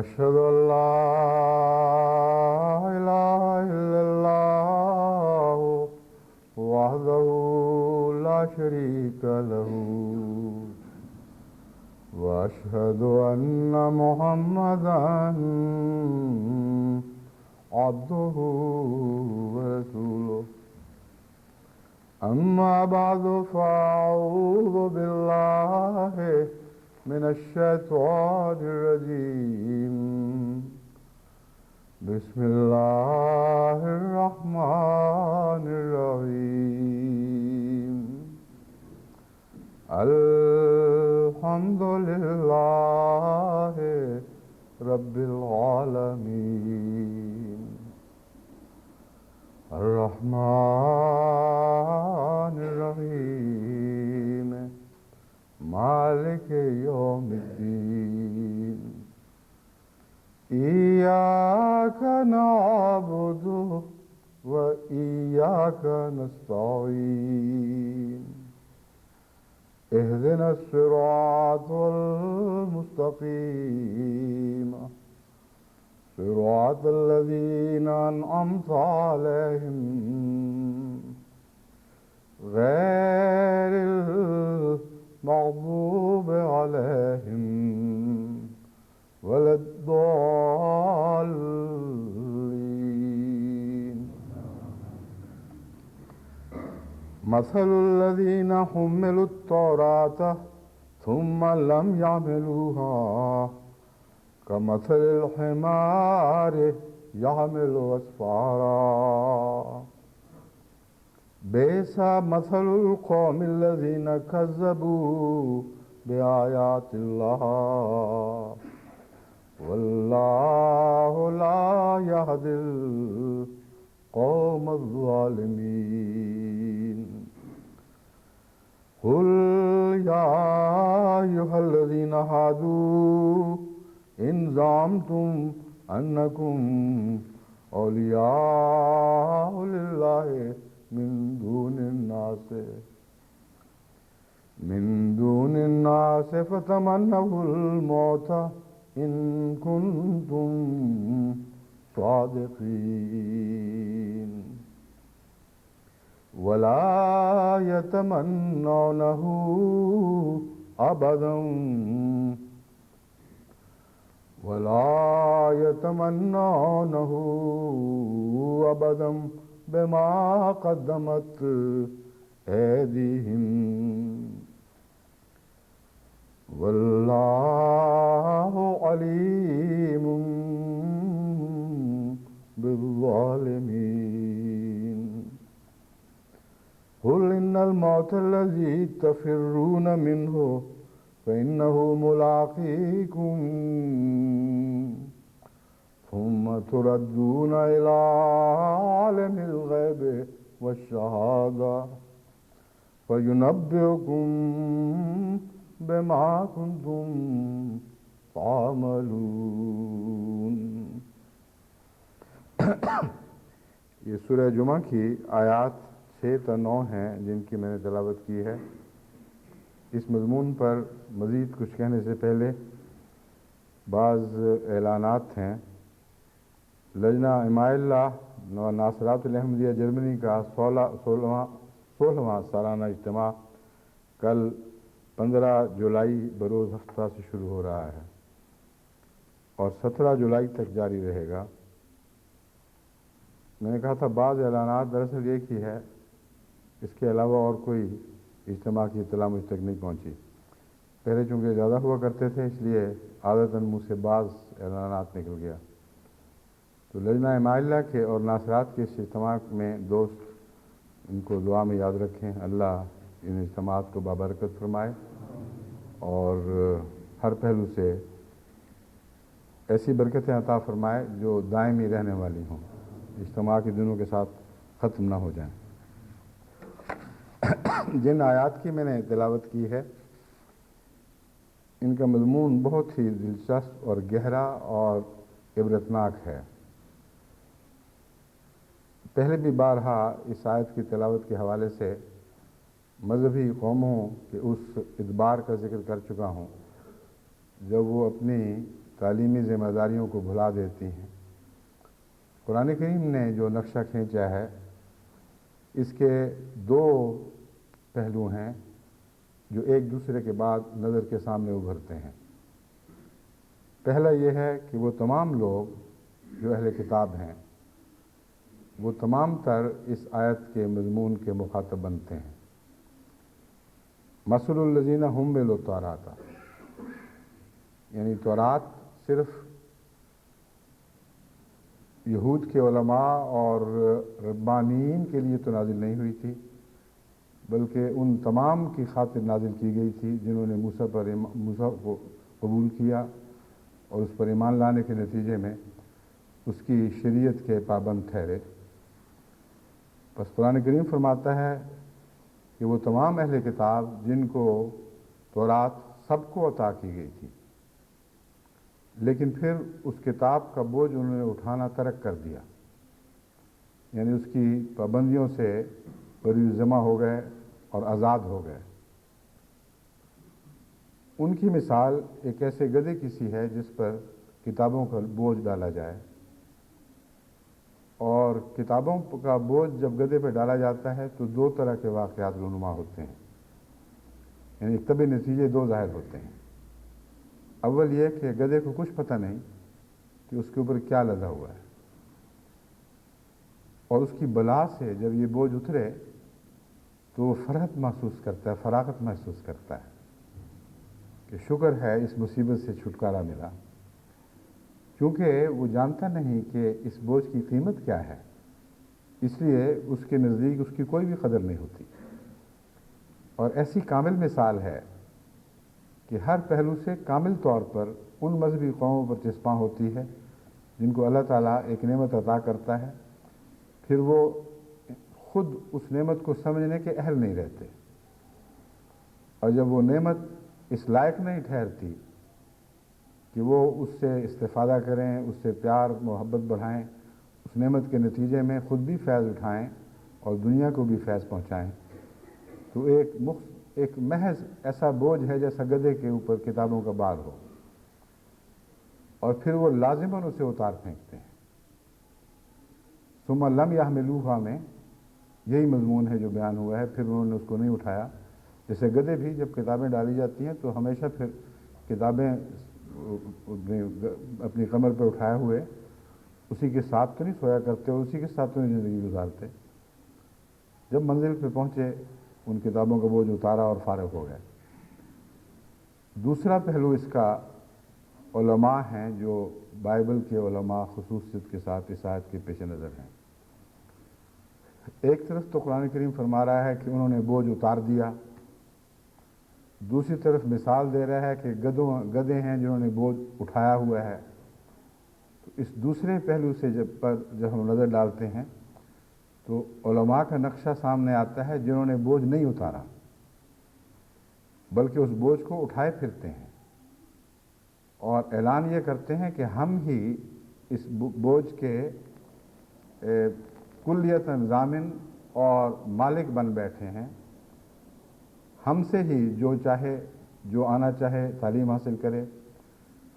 أشهد أن لا إله إلا الله وحده لا شريك له وأشهد أن محمدا عبده ورسوله أما بعد فأعوذ بالله من الشيطان الرجيم بسم الله الرحمن الرحيم الحمد لله رب العالمين الرحمن الرحيم مالك يوم الدين إياك نعبد وإياك نستعين اهدنا الصراط المستقيم صراط الذين أنعمت عليهم غير المغضوب عليهم ولا الضالين. مثل الذين حملوا التوراة ثم لم يعملوها كمثل الحمار يحمل أسفارا بئس مثل القوم الذين كذبوا بآيات الله والله لا يهدي القوم الظالمين. أيها الذين هادوا إن زعمتم أنكم أولياء لله من دون الناس فتمنوا الموت إن كنتم صادقين ولا يتمنونه أبدا بما قدمت أيديهم والله عليم بالظالمين قل إن الموت الذي تفرون منه فإنه ملاقيكم ثم تردون إلى عالم الغيب والشهادة فينبئكم بما كنتم تعملون. یہ سورہ جمعہ کی آیات 6 تا 9 ہیں جن کی میں نے تلاوت کی ہے. اس مضمون پر مزید کچھ کہنے سے پہلے بعض اعلانات ہیں. لجنہ امائلہ ناصرات الاحمدیہ جرمنی کا 16واں سالانہ اجتماع کل 15 جولائی بروز ہفتہ سے شروع ہو رہا ہے اور 17 جولائی تک جاری رہے گا. میں نے کہا تھا بعض اعلانات دراصل ایک ہی ہے، اس کے علاوہ اور کوئی اجتماع کی اطلاع مجھ تک نہیں پہنچی. پہلے چونکہ زیادہ ہوا کرتے تھے اس لیے عادتاً منہ سے بعض اعلانات نکل گیا. تو لجنہ امائلہ کے اور ناصرات کے اس اجتماع میں دوست ان کو دعا میں یاد رکھیں. اللہ ان اجتماعات کو بابرکت فرمائے اور ہر پہلو سے ایسی برکتیں عطا فرمائے جو دائمی رہنے والی ہوں، اجتماع کے دنوں کے ساتھ ختم نہ ہو جائیں. جن آیات کی میں نے تلاوت کی ہے ان کا مضمون بہت ہی دلچسپ اور گہرا اور عبرتناک ہے. پہلے بھی بارہا اس آیت کی تلاوت کے حوالے سے مذہبی قوموں کے اس ادبار کا ذکر کر چکا ہوں جب وہ اپنی تعلیمی ذمہ داریوں کو بھلا دیتی ہیں. قرآن کریم نے جو نقشہ کھینچا ہے اس کے 2 پہلو ہیں جو ایک دوسرے کے بعد نظر کے سامنے ابھرتے ہیں. پہلا یہ ہے کہ وہ تمام لوگ جو اہل کتاب ہیں وہ تمام تر اس آیت کے مضمون کے مخاطب بنتے ہیں. مثل الذین حملوا التوراۃ، یعنی تورات صرف یہود کے علماء اور ربانیین کے لیے تو نازل نہیں ہوئی تھی بلکہ ان تمام کی خاطر نازل کی گئی تھی جنہوں نے موسیٰ کو قبول کیا اور اس پر ایمان لانے کے نتیجے میں اس کی شریعت کے پابند ٹھہرے. بس قرآن کریم فرماتا ہے کہ وہ تمام اہل کتاب جن کو تورات سب کو عطا کی گئی تھی لیکن پھر اس کتاب کا بوجھ انہوں نے اٹھانا ترک کر دیا، یعنی اس کی پابندیوں سے بری ذمہ ہو گئے اور آزاد ہو گئے. ان کی مثال ایک ایسے گدھے کی سی ہے جس پر کتابوں کا بوجھ ڈالا جائے، اور کتابوں کا بوجھ جب گدھے پہ ڈالا جاتا ہے تو 2 طرح کے واقعات رونما ہوتے ہیں، یعنی طبی نتیجے 2 ظاہر ہوتے ہیں. اول یہ کہ گدھے کو کچھ پتہ نہیں کہ اس کے اوپر کیا لدا ہوا ہے، اور اس کی بلا سے جب یہ بوجھ اترے تو وہ فرحت محسوس کرتا ہے، فراغت محسوس کرتا ہے کہ شکر ہے اس مصیبت سے چھٹکارا ملا، کیونکہ وہ جانتا نہیں کہ اس بوجھ کی قیمت کیا ہے، اس لیے اس کے نزدیک اس کی کوئی بھی قدر نہیں ہوتی. اور ایسی کامل مثال ہے کہ ہر پہلو سے کامل طور پر ان مذہبی قوموں پر چسپاں ہوتی ہے جن کو اللہ تعالیٰ ایک نعمت عطا کرتا ہے، پھر وہ خود اس نعمت کو سمجھنے کے اہل نہیں رہتے، اور جب وہ نعمت اس لائق نہیں ٹھہرتی کہ وہ اس سے استفادہ کریں، اس سے پیار محبت بڑھائیں، اس نعمت کے نتیجے میں خود بھی فیض اٹھائیں اور دنیا کو بھی فیض پہنچائیں، تو ایک محض ایسا بوجھ ہے جیسا گدھے کے اوپر کتابوں کا بار ہو، اور پھر وہ لازماً اسے اتار پھینکتے ہیں۔ ثم لم یحملوها میں یہی مضمون ہے جو بیان ہوا ہے، پھر انہوں نے اس کو نہیں اٹھایا۔ جیسے گدھے بھی جب کتابیں ڈالی جاتی ہیں تو ہمیشہ پھر کتابیں اپنی کمر پہ اٹھائے ہوئے اسی کے ساتھ تو نہیں سویا کرتے اور اسی کے ساتھ تو نہیں زندگی گزارتے۔ جب منزل پہ پہنچے ان کتابوں کا بوجھ اتارا اور فارغ ہو گئے۔ دوسرا پہلو اس کا علماء ہیں جو بائبل کے علماء خصوصیت کے ساتھ اس آیت کے پیش نظر ہیں۔ ایک طرف تو قرآن کریم فرما رہا ہے کہ انہوں نے بوجھ اتار دیا، دوسری طرف مثال دے رہا ہے کہ گدھے ہیں جنہوں نے بوجھ اٹھایا ہوا ہے۔ تو اس دوسرے پہلو سے جب ہم نظر ڈالتے ہیں تو علماء کا نقشہ سامنے آتا ہے جنہوں نے بوجھ نہیں اتارا بلکہ اس بوجھ کو اٹھائے پھرتے ہیں اور اعلان یہ کرتے ہیں کہ ہم ہی اس بوجھ کے کلیتاً ضامن اور مالک بن بیٹھے ہیں، ہم سے ہی جو چاہے، جو آنا چاہے تعلیم حاصل کرے،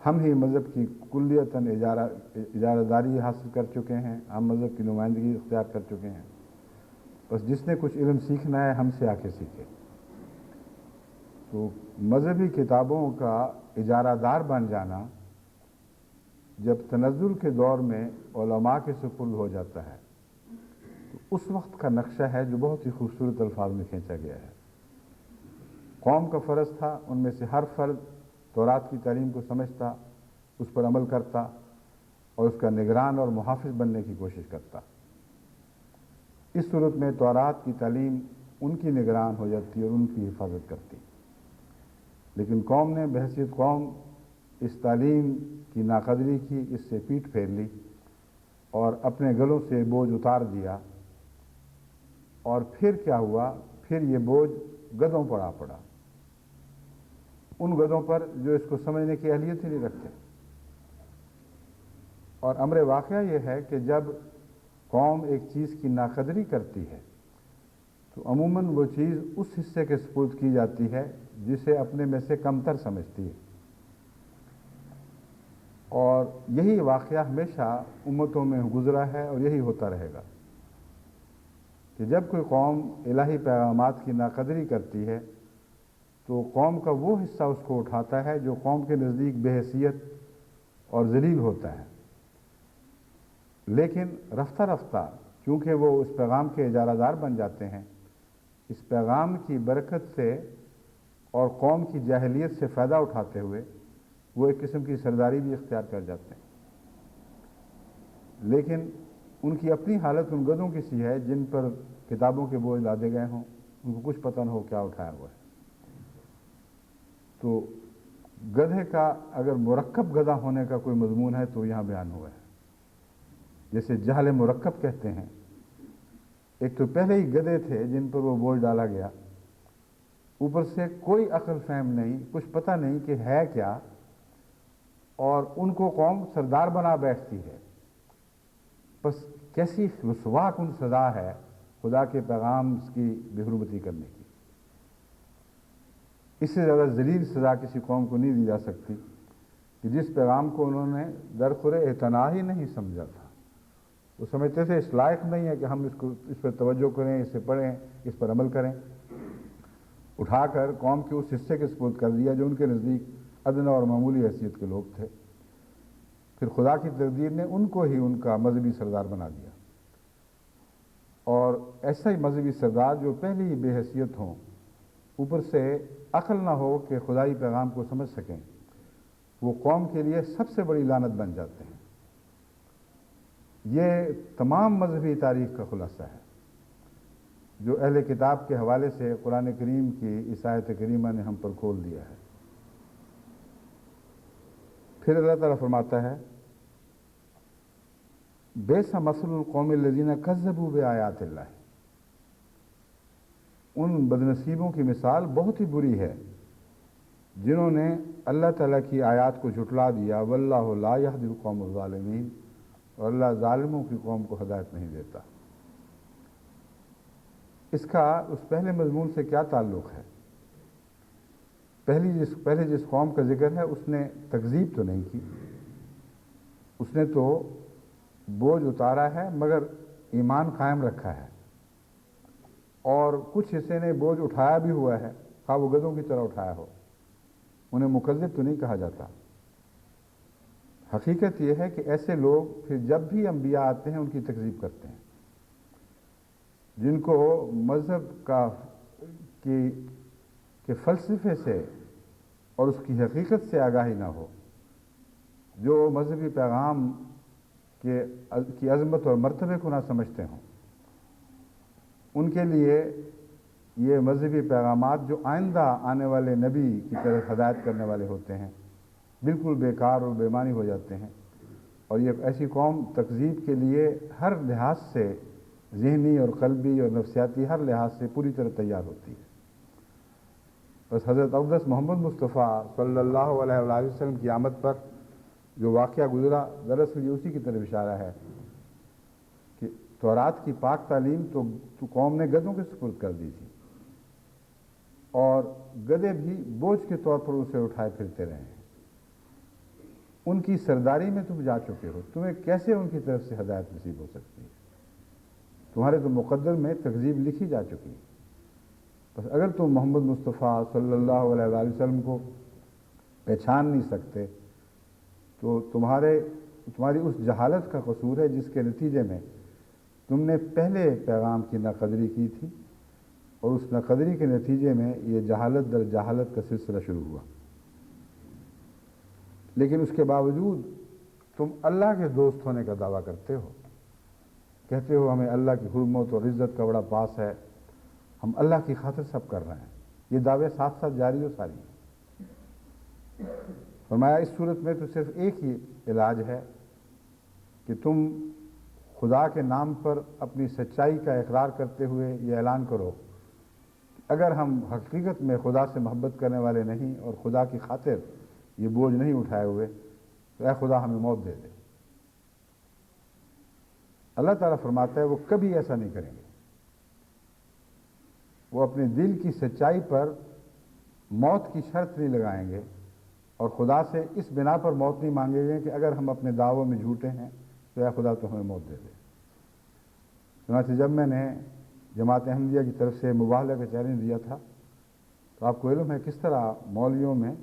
ہم ہی مذہب کی کلیتاً اجارہ داری حاصل کر چکے ہیں، ہم مذہب کی نمائندگی اختیار کر چکے ہیں، بس جس نے کچھ علم سیکھنا ہے ہم سے آ کے سیکھے۔ تو مذہبی کتابوں کا اجارہ دار بن جانا جب تنزل کے دور میں علماء کے سپرد ہو جاتا ہے تو اس وقت کا نقشہ ہے جو بہت ہی خوبصورت الفاظ میں کھینچا گیا ہے۔ قوم کا فرض تھا ان میں سے ہر فرد تورات کی تعلیم کو سمجھتا، اس پر عمل کرتا اور اس کا نگران اور محافظ بننے کی کوشش کرتا۔ اس صورت میں تورات کی تعلیم ان کی نگران ہو جاتی اور ان کی حفاظت کرتی، لیکن قوم نے بحیثیت قوم اس تعلیم کی ناقدری کی، اس سے پیٹھ پھیر لی اور اپنے گلوں سے بوجھ اتار دیا، اور پھر کیا ہوا؟ پھر یہ بوجھ گدھوں پر آ پڑا، ان گدھوں پر جو اس کو سمجھنے کی اہلیت ہی نہیں رکھتے۔ اور امر واقعہ یہ ہے کہ جب قوم ایک چیز کی ناقدری کرتی ہے تو عموماً وہ چیز اس حصے کے سپرد کی جاتی ہے جسے اپنے میں سے کمتر سمجھتی ہے، اور یہی واقعہ ہمیشہ امتوں میں گزرا ہے اور یہی ہوتا رہے گا کہ جب کوئی قوم الہی پیغامات کی ناقدری کرتی ہے تو قوم کا وہ حصہ اس کو اٹھاتا ہے جو قوم کے نزدیک بے حیثیت اور ذلیل ہوتا ہے، لیکن رفتہ رفتہ چونکہ وہ اس پیغام کے اجارہ دار بن جاتے ہیں، اس پیغام کی برکت سے اور قوم کی جاہلیت سے فائدہ اٹھاتے ہوئے وہ ایک قسم کی سرداری بھی اختیار کر جاتے ہیں۔ لیکن ان کی اپنی حالت ان گدھوں کی سی ہے جن پر کتابوں کے بوجھ لادے گئے ہوں، ان کو کچھ پتہ نہ ہو کیا اٹھایا ہوا ہے۔ تو گدھے کا اگر مرکب گدھا ہونے کا کوئی مضمون ہے تو یہاں بیان ہوا ہے، جیسے جہل مرکب کہتے ہیں۔ ایک تو پہلے ہی گدھے تھے جن پر وہ بوجھ ڈالا گیا، اوپر سے کوئی عقل فہم نہیں، کچھ پتہ نہیں کہ ہے کیا، اور ان کو قوم سردار بنا بیٹھتی ہے۔ بس کیسی رسوا کن سزا ہے خدا کے پیغام کی بے حرمتی کرنے کی۔ اس سے زیادہ ذلیل سزا کسی قوم کو نہیں دی جا سکتی کہ جس پیغام کو انہوں نے درخور اعتنا ہی نہیں سمجھا تھا۔ وہ سمجھتے تھے اس لائق نہیں ہے کہ ہم اس پر توجہ کریں، اسے پڑھیں، اس پر عمل کریں، اٹھا کر قوم کے اس حصے کے سپرد کر دیا جو ان کے نزدیک ادنیٰ اور معمولی حیثیت کے لوگ تھے۔ پھر خدا کی تقدیر نے ان کو ہی ان کا مذہبی سردار بنا دیا، اور ایسا ہی مذہبی سردار جو پہلے ہی بے حیثیت ہوں، اوپر سے عقل نہ ہو کہ خدائی پیغام کو سمجھ سکیں، وہ قوم کے لیے سب سے بڑی لعنت بن جاتے ہیں۔ یہ تمام مذہبی تاریخ کا خلاصہ ہے جو اہل کتاب کے حوالے سے قرآن کریم کی اس آیت کریمہ نے ہم پر کھول دیا ہے۔ پھر اللہ تعالیٰ فرماتا ہے بئس مثل القوم الذین کذبوا بآیات اللہ، ان بدنصیبوں کی مثال بہت ہی بری ہے جنہوں نے اللہ تعالیٰ کی آیات کو جھٹلا دیا، واللہ لا یہدی القوم الظالمین، اور اللہ ظالموں کی قوم کو ہدایت نہیں دیتا۔ اس کا اس پہلے مضمون سے کیا تعلق ہے؟ پہلے جس قوم کا ذکر ہے اس نے تکذیب تو نہیں کی، اس نے تو بوجھ اتارا ہے مگر ایمان قائم رکھا ہے، اور کچھ حصے نے بوجھ اٹھایا بھی ہوا ہے، خواہ وہ گدھوں کی طرح اٹھایا ہو، انہیں مکذب تو نہیں کہا جاتا۔ حقیقت یہ ہے کہ ایسے لوگ پھر جب بھی انبیاء آتے ہیں ان کی تکذیب کرتے ہیں، جن کو مذہب کے فلسفے سے اور اس کی حقیقت سے آگاہی نہ ہو، جو مذہبی پیغام کی عظمت اور مرتبے کو نہ سمجھتے ہوں، ان کے لیے یہ مذہبی پیغامات جو آئندہ آنے والے نبی کی طرف ہدایت کرنے والے ہوتے ہیں بالکل بیکار اور بے معنی ہو جاتے ہیں، اور یہ ایسی قوم تکذیب کے لیے ہر لحاظ سے، ذہنی اور قلبی اور نفسیاتی ہر لحاظ سے پوری طرح تیار ہوتی ہے۔ بس حضرت اقدس محمد مصطفیٰ صلی اللہ علیہ وآلہ وسلم کی آمد پر جو واقعہ گزرا، دراصل یہ اسی کی طرف اشارہ ہے کہ تورات کی پاک تعلیم تو قوم نے گدھوں کے سپرد کر دی تھی، اور گدھے بھی بوجھ کے طور پر اسے اٹھائے پھرتے رہے ہیں۔ ان کی سرداری میں تم جا چکے ہو، تمہیں کیسے ان کی طرف سے ہدایت نصیب ہو سکتی ہے؟ تمہارے تو مقدر میں تکذیب لکھی جا چکی ہے۔ بس اگر تم محمد مصطفیٰ صلی اللہ علیہ وآلہ وسلم کو پہچان نہیں سکتے تو تمہاری اس جہالت کا قصور ہے جس کے نتیجے میں تم نے پہلے پیغام کی ناقدری کی تھی، اور اس ناقدری کے نتیجے میں یہ جہالت در جہالت کا سلسلہ شروع ہوا۔ لیکن اس کے باوجود تم اللہ کے دوست ہونے کا دعویٰ کرتے ہو، کہتے ہو ہمیں اللہ کی حرمت اور عزت کا بڑا پاس ہے، ہم اللہ کی خاطر سب کر رہے ہیں۔ یہ دعوے ساتھ ساتھ جاری و ساری ہیں۔ فرمایا اس صورت میں تو صرف ایک ہی علاج ہے کہ تم خدا کے نام پر اپنی سچائی کا اقرار کرتے ہوئے یہ اعلان کرو کہ اگر ہم حقیقت میں خدا سے محبت کرنے والے نہیں اور خدا کی خاطر یہ بوجھ نہیں اٹھائے ہوئے تو اے خدا ہمیں موت دے دے۔ اللہ تعالیٰ فرماتا ہے وہ کبھی ایسا نہیں کریں گے، وہ اپنے دل کی سچائی پر موت کی شرط نہیں لگائیں گے، اور خدا سے اس بنا پر موت نہیں مانگیں گے کہ اگر ہم اپنے دعووں میں جھوٹے ہیں تو اے خدا تو ہمیں موت دے دے۔ چنانچہ جب میں نے جماعت احمدیہ کی طرف سے مباہلہ کا چیلنج دیا تھا تو آپ کو علم ہے کس طرح مولویوں میں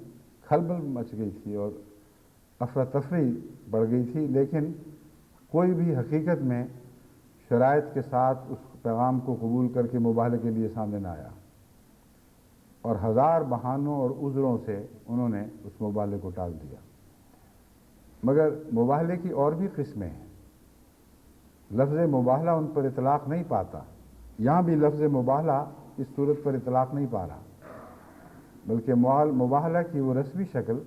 کھلبل مچ گئی تھی اور افراتفری بڑھ گئی تھی، لیکن کوئی بھی حقیقت میں شرائط کے ساتھ اس پیغام کو قبول کر کے مباہلے کے لیے سامنے نہ آیا، اور ہزار بہانوں اور عذروں سے انہوں نے اس مباہلے کو ٹال دیا۔ مگر مباہلے کی اور بھی قسمیں ہیں، لفظ مباہلہ ان پر اطلاق نہیں پاتا، یہاں بھی لفظ مباہلہ اس صورت پر اطلاق نہیں پا رہا، بلکہ مباہلہ کی وہ رسمی شکل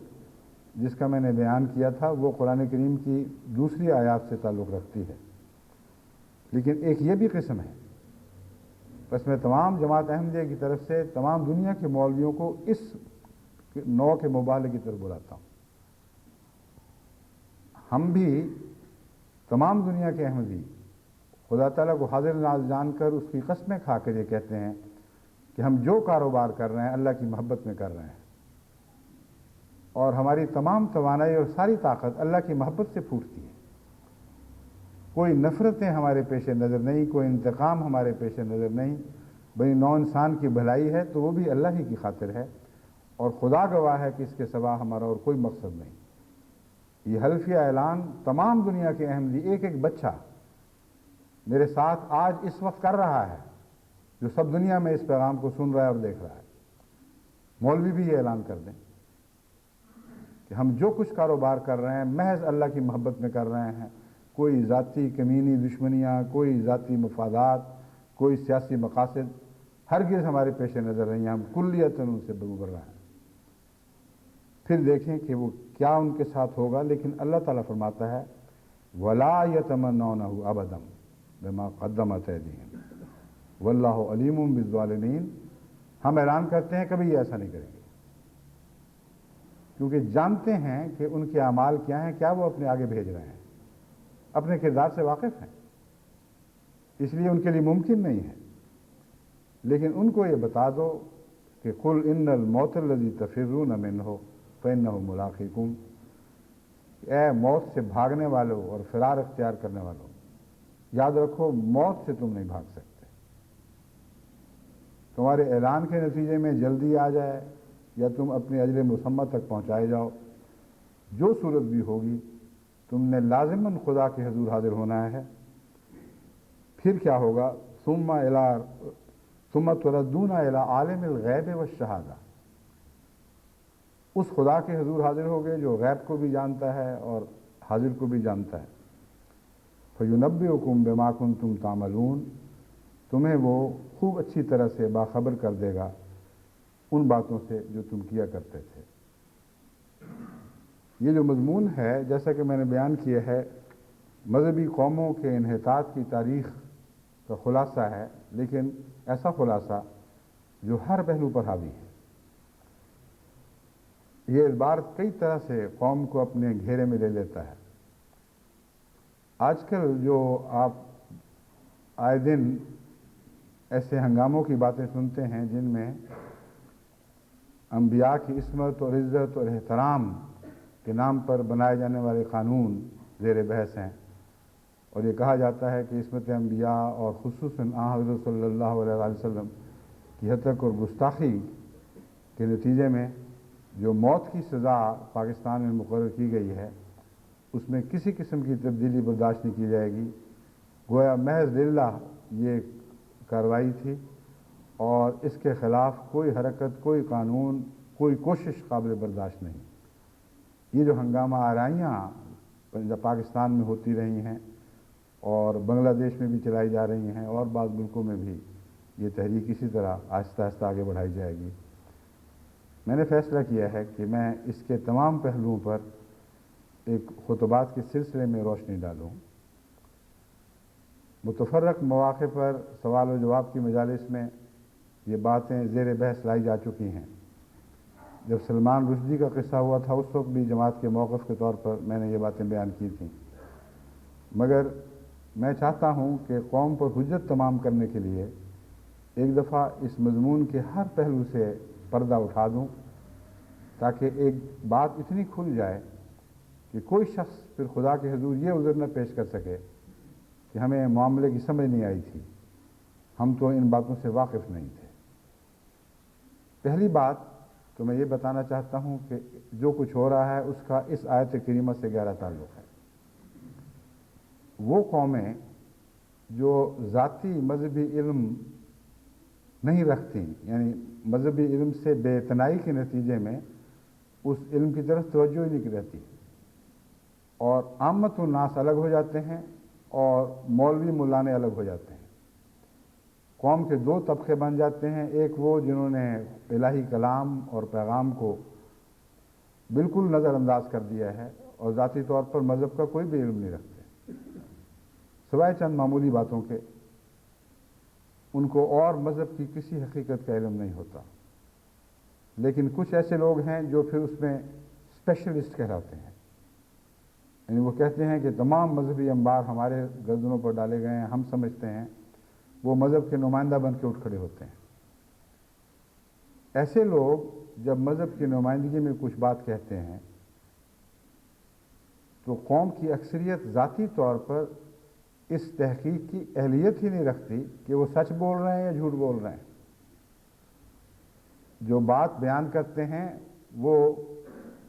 جس کا میں نے بیان کیا تھا وہ قرآن کریم کی دوسری آیات سے تعلق رکھتی ہے، لیکن ایک یہ بھی قسم ہے۔ بس میں تمام جماعت احمدیہ کی طرف سے تمام دنیا کے مولویوں کو اس نوع کے مباہلے کی طرف بلاتا ہوں۔ ہم بھی تمام دنیا کے احمدی خدا تعالیٰ کو حاضر ناز جان کر اس کی قسمیں کھا کر یہ کہتے ہیں کہ ہم جو کاروبار کر رہے ہیں اللہ کی محبت میں کر رہے ہیں، اور ہماری تمام توانائی اور ساری طاقت اللہ کی محبت سے پھوٹتی ہے۔ کوئی نفرتیں ہمارے پیش نظر نہیں، کوئی انتقام ہمارے پیش نظر نہیں، بھئی نو انسان کی بھلائی ہے تو وہ بھی اللہ ہی کی خاطر ہے، اور خدا گواہ ہے کہ اس کے سوا ہمارا اور کوئی مقصد نہیں۔ یہ حلفیہ اعلان تمام دنیا کے احمدی، ایک ایک بچہ میرے ساتھ آج اس وقت کر رہا ہے جو سب دنیا میں اس پیغام کو سن رہا ہے اور دیکھ رہا ہے۔ مولوی بھی یہ اعلان کر دیں کہ ہم جو کچھ کاروبار کر رہے ہیں محض اللہ کی محبت میں کر رہے ہیں، کوئی ذاتی کمینی دشمنیاں، کوئی ذاتی مفادات، کوئی سیاسی مقاصد ہرگز ہمارے پیش نظر نہیں ہیں، ہم کلیتاً ان سے بگبر رہے ہیں۔ پھر دیکھیں کہ وہ کیا ان کے ساتھ ہوگا، لیکن اللہ تعالیٰ فرماتا ہے وَلَا يَتَمَنَّوْنَهُ أَبَدًا بِمَا قَدَّمَتْ أَيْدِيهِمْ وَاللَّهُ عَلِيمٌ بِالظَّالِمِينَ۔ ہم اعلان کرتے ہیں کبھی یہ ایسا نہیں کریں گے۔ کیونکہ جانتے ہیں کہ ان کے اعمال کیا ہیں، کیا وہ اپنے آگے بھیج رہے ہیں، اپنے کردار سے واقف ہیں، اس لیے ان کے لیے ممکن نہیں ہے۔ لیکن ان کو یہ بتا دو کہ قل ان الموت الذی تفرون منہ فانہ ملاقیکم، اے موت سے بھاگنے والوں اور فرار اختیار کرنے والوں، یاد رکھو موت سے تم نہیں بھاگ سکتے۔ تمہارے اعلان کے نتیجے میں جلدی آ جائے یا تم اپنے اجل مسمى تک پہنچائے جاؤ، جو صورت بھی ہوگی تم نے لازماً خدا کے حضور حاضر ہونا ہے۔ پھر کیا ہوگا؟ ثم تردون الی عالم الغیب والشہادہ، اس خدا کے حضور حاضر ہوگے جو غیب کو بھی جانتا ہے اور حاضر کو بھی جانتا ہے۔ فینبئکم بما کنتم تعملون، تمہیں وہ خوب اچھی طرح سے باخبر کر دے گا ان باتوں سے جو تم کیا کرتے تھے۔ یہ جو مضمون ہے، جیسا کہ میں نے بیان کیا ہے، مذہبی قوموں کے انحطاط کی تاریخ کا خلاصہ ہے، لیکن ایسا خلاصہ جو ہر پہلو پر حاوی ہے۔ یہ اس بار کئی طرح سے قوم کو اپنے گھیرے میں لے لیتا ہے۔ آج کل جو آپ آئے دن ایسے ہنگاموں کی باتیں سنتے ہیں جن میں انبیاء کی عصمت اور عزت اور احترام کے نام پر بنائے جانے والے قانون زیر بحث ہیں، اور یہ کہا جاتا ہے کہ عصمت انبیاء اور خصوصاً حضرت صلی اللہ علیہ وسلم کی ہتک اور گستاخی کے نتیجے میں جو موت کی سزا پاکستان میں مقرر کی گئی ہے، اس میں کسی قسم کی تبدیلی برداشت نہیں کی جائے گی۔ گویا محض للہ یہ کارروائی تھی اور اس کے خلاف کوئی حرکت، کوئی قانون، کوئی کوشش قابل برداشت نہیں۔ یہ جو ہنگامہ آرائیاں پاکستان میں ہوتی رہی ہیں اور بنگلہ دیش میں بھی چلائی جا رہی ہیں اور بعض ملکوں میں بھی یہ تحریک اسی طرح آہستہ آہستہ آگے بڑھائی جائے گی۔ میں نے فیصلہ کیا ہے کہ میں اس کے تمام پہلوؤں پر ایک خطبات کے سلسلے میں روشنی ڈالوں۔ متفرق مواقع پر سوال و جواب کی مجالس میں یہ باتیں زیر بحث لائی جا چکی ہیں۔ جب سلمان رشدی کا قصہ ہوا تھا اس وقت بھی جماعت کے موقف کے طور پر میں نے یہ باتیں بیان کی تھیں، مگر میں چاہتا ہوں کہ قوم پر حجت تمام کرنے کے لیے ایک دفعہ اس مضمون کے ہر پہلو سے پردہ اٹھا دوں، تاکہ ایک بات اتنی کھل جائے کہ کوئی شخص پھر خدا کے حضور یہ عذر نہ پیش کر سکے کہ ہمیں معاملے کی سمجھ نہیں آئی تھی، ہم تو ان باتوں سے واقف نہیں تھے۔ پہلی بات تو میں یہ بتانا چاہتا ہوں کہ جو کچھ ہو رہا ہے اس کا اس آیت کریمہ سے گہرا تعلق ہے۔ وہ قومیں جو ذاتی مذہبی علم نہیں رکھتی، یعنی مذہبی علم سے بے اعتنائی کے نتیجے میں اس علم کی طرف توجہ ہی نہیں رہتی، اور عامت الناس الگ ہو جاتے ہیں اور مولوی مولانے الگ ہو جاتے ہیں۔ قوم کے دو طبقے بن جاتے ہیں، ایک وہ جنہوں نے الہی کلام اور پیغام کو بالکل نظر انداز کر دیا ہے اور ذاتی طور پر مذہب کا کوئی بھی علم نہیں رکھتے، سوائے چند معمولی باتوں کے ان کو اور مذہب کی کسی حقیقت کا علم نہیں ہوتا۔ لیکن کچھ ایسے لوگ ہیں جو پھر اس میں اسپیشلسٹ کہلاتے ہیں، یعنی وہ کہتے ہیں کہ تمام مذہبی انبار ہمارے گردنوں پر ڈالے گئے ہیں، ہم سمجھتے ہیں، وہ مذہب کے نمائندہ بن کے اٹھ کھڑے ہوتے ہیں۔ ایسے لوگ جب مذہب کی نمائندگی میں کچھ بات کہتے ہیں تو قوم کی اکثریت ذاتی طور پر اس تحقیق کی اہلیت ہی نہیں رکھتی کہ وہ سچ بول رہے ہیں یا جھوٹ بول رہے ہیں۔ جو بات بیان کرتے ہیں وہ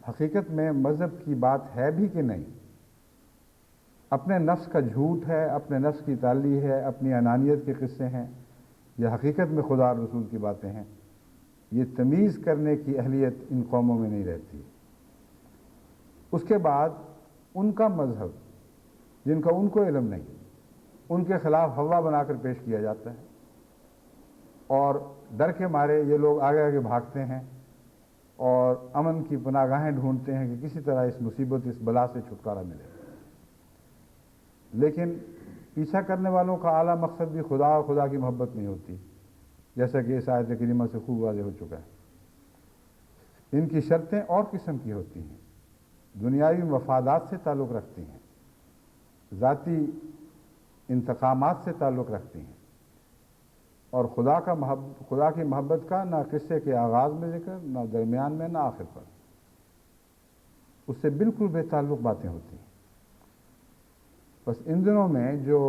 حقیقت میں مذہب کی بات ہے بھی کہ نہیں، اپنے نفس کا جھوٹ ہے، اپنے نفس کی تعلی ہے، اپنی انانیت کے قصے ہیں، یا حقیقت میں خدا اور رسول کی باتیں ہیں، یہ تمیز کرنے کی اہلیت ان قوموں میں نہیں رہتی۔ اس کے بعد ان کا مذہب جن کا ان کو علم نہیں، ان کے خلاف ہوا بنا کر پیش کیا جاتا ہے، اور ڈر کے مارے یہ لوگ آگے آگے بھاگتے ہیں اور امن کی پناہ گاہیں ڈھونڈتے ہیں کہ کسی طرح اس مصیبت، اس بلا سے چھٹکارا ملے۔ لیکن پیچھا کرنے والوں کا اعلیٰ مقصد بھی خدا اور خدا کی محبت نہیں ہوتی، جیسا کہ اس آیت کریمہ سے خوب واضح ہو چکا ہے۔ ان کی شرطیں اور قسم کی ہوتی ہیں، دنیاوی مفادات سے تعلق رکھتی ہیں، ذاتی انتقامات سے تعلق رکھتی ہیں، اور خدا کی محبت کا نہ قصے کے آغاز میں ذکر، نہ درمیان میں، نہ آخر پر، اس سے بالکل بے تعلق باتیں ہوتی ہیں۔ بس ان دنوں میں جو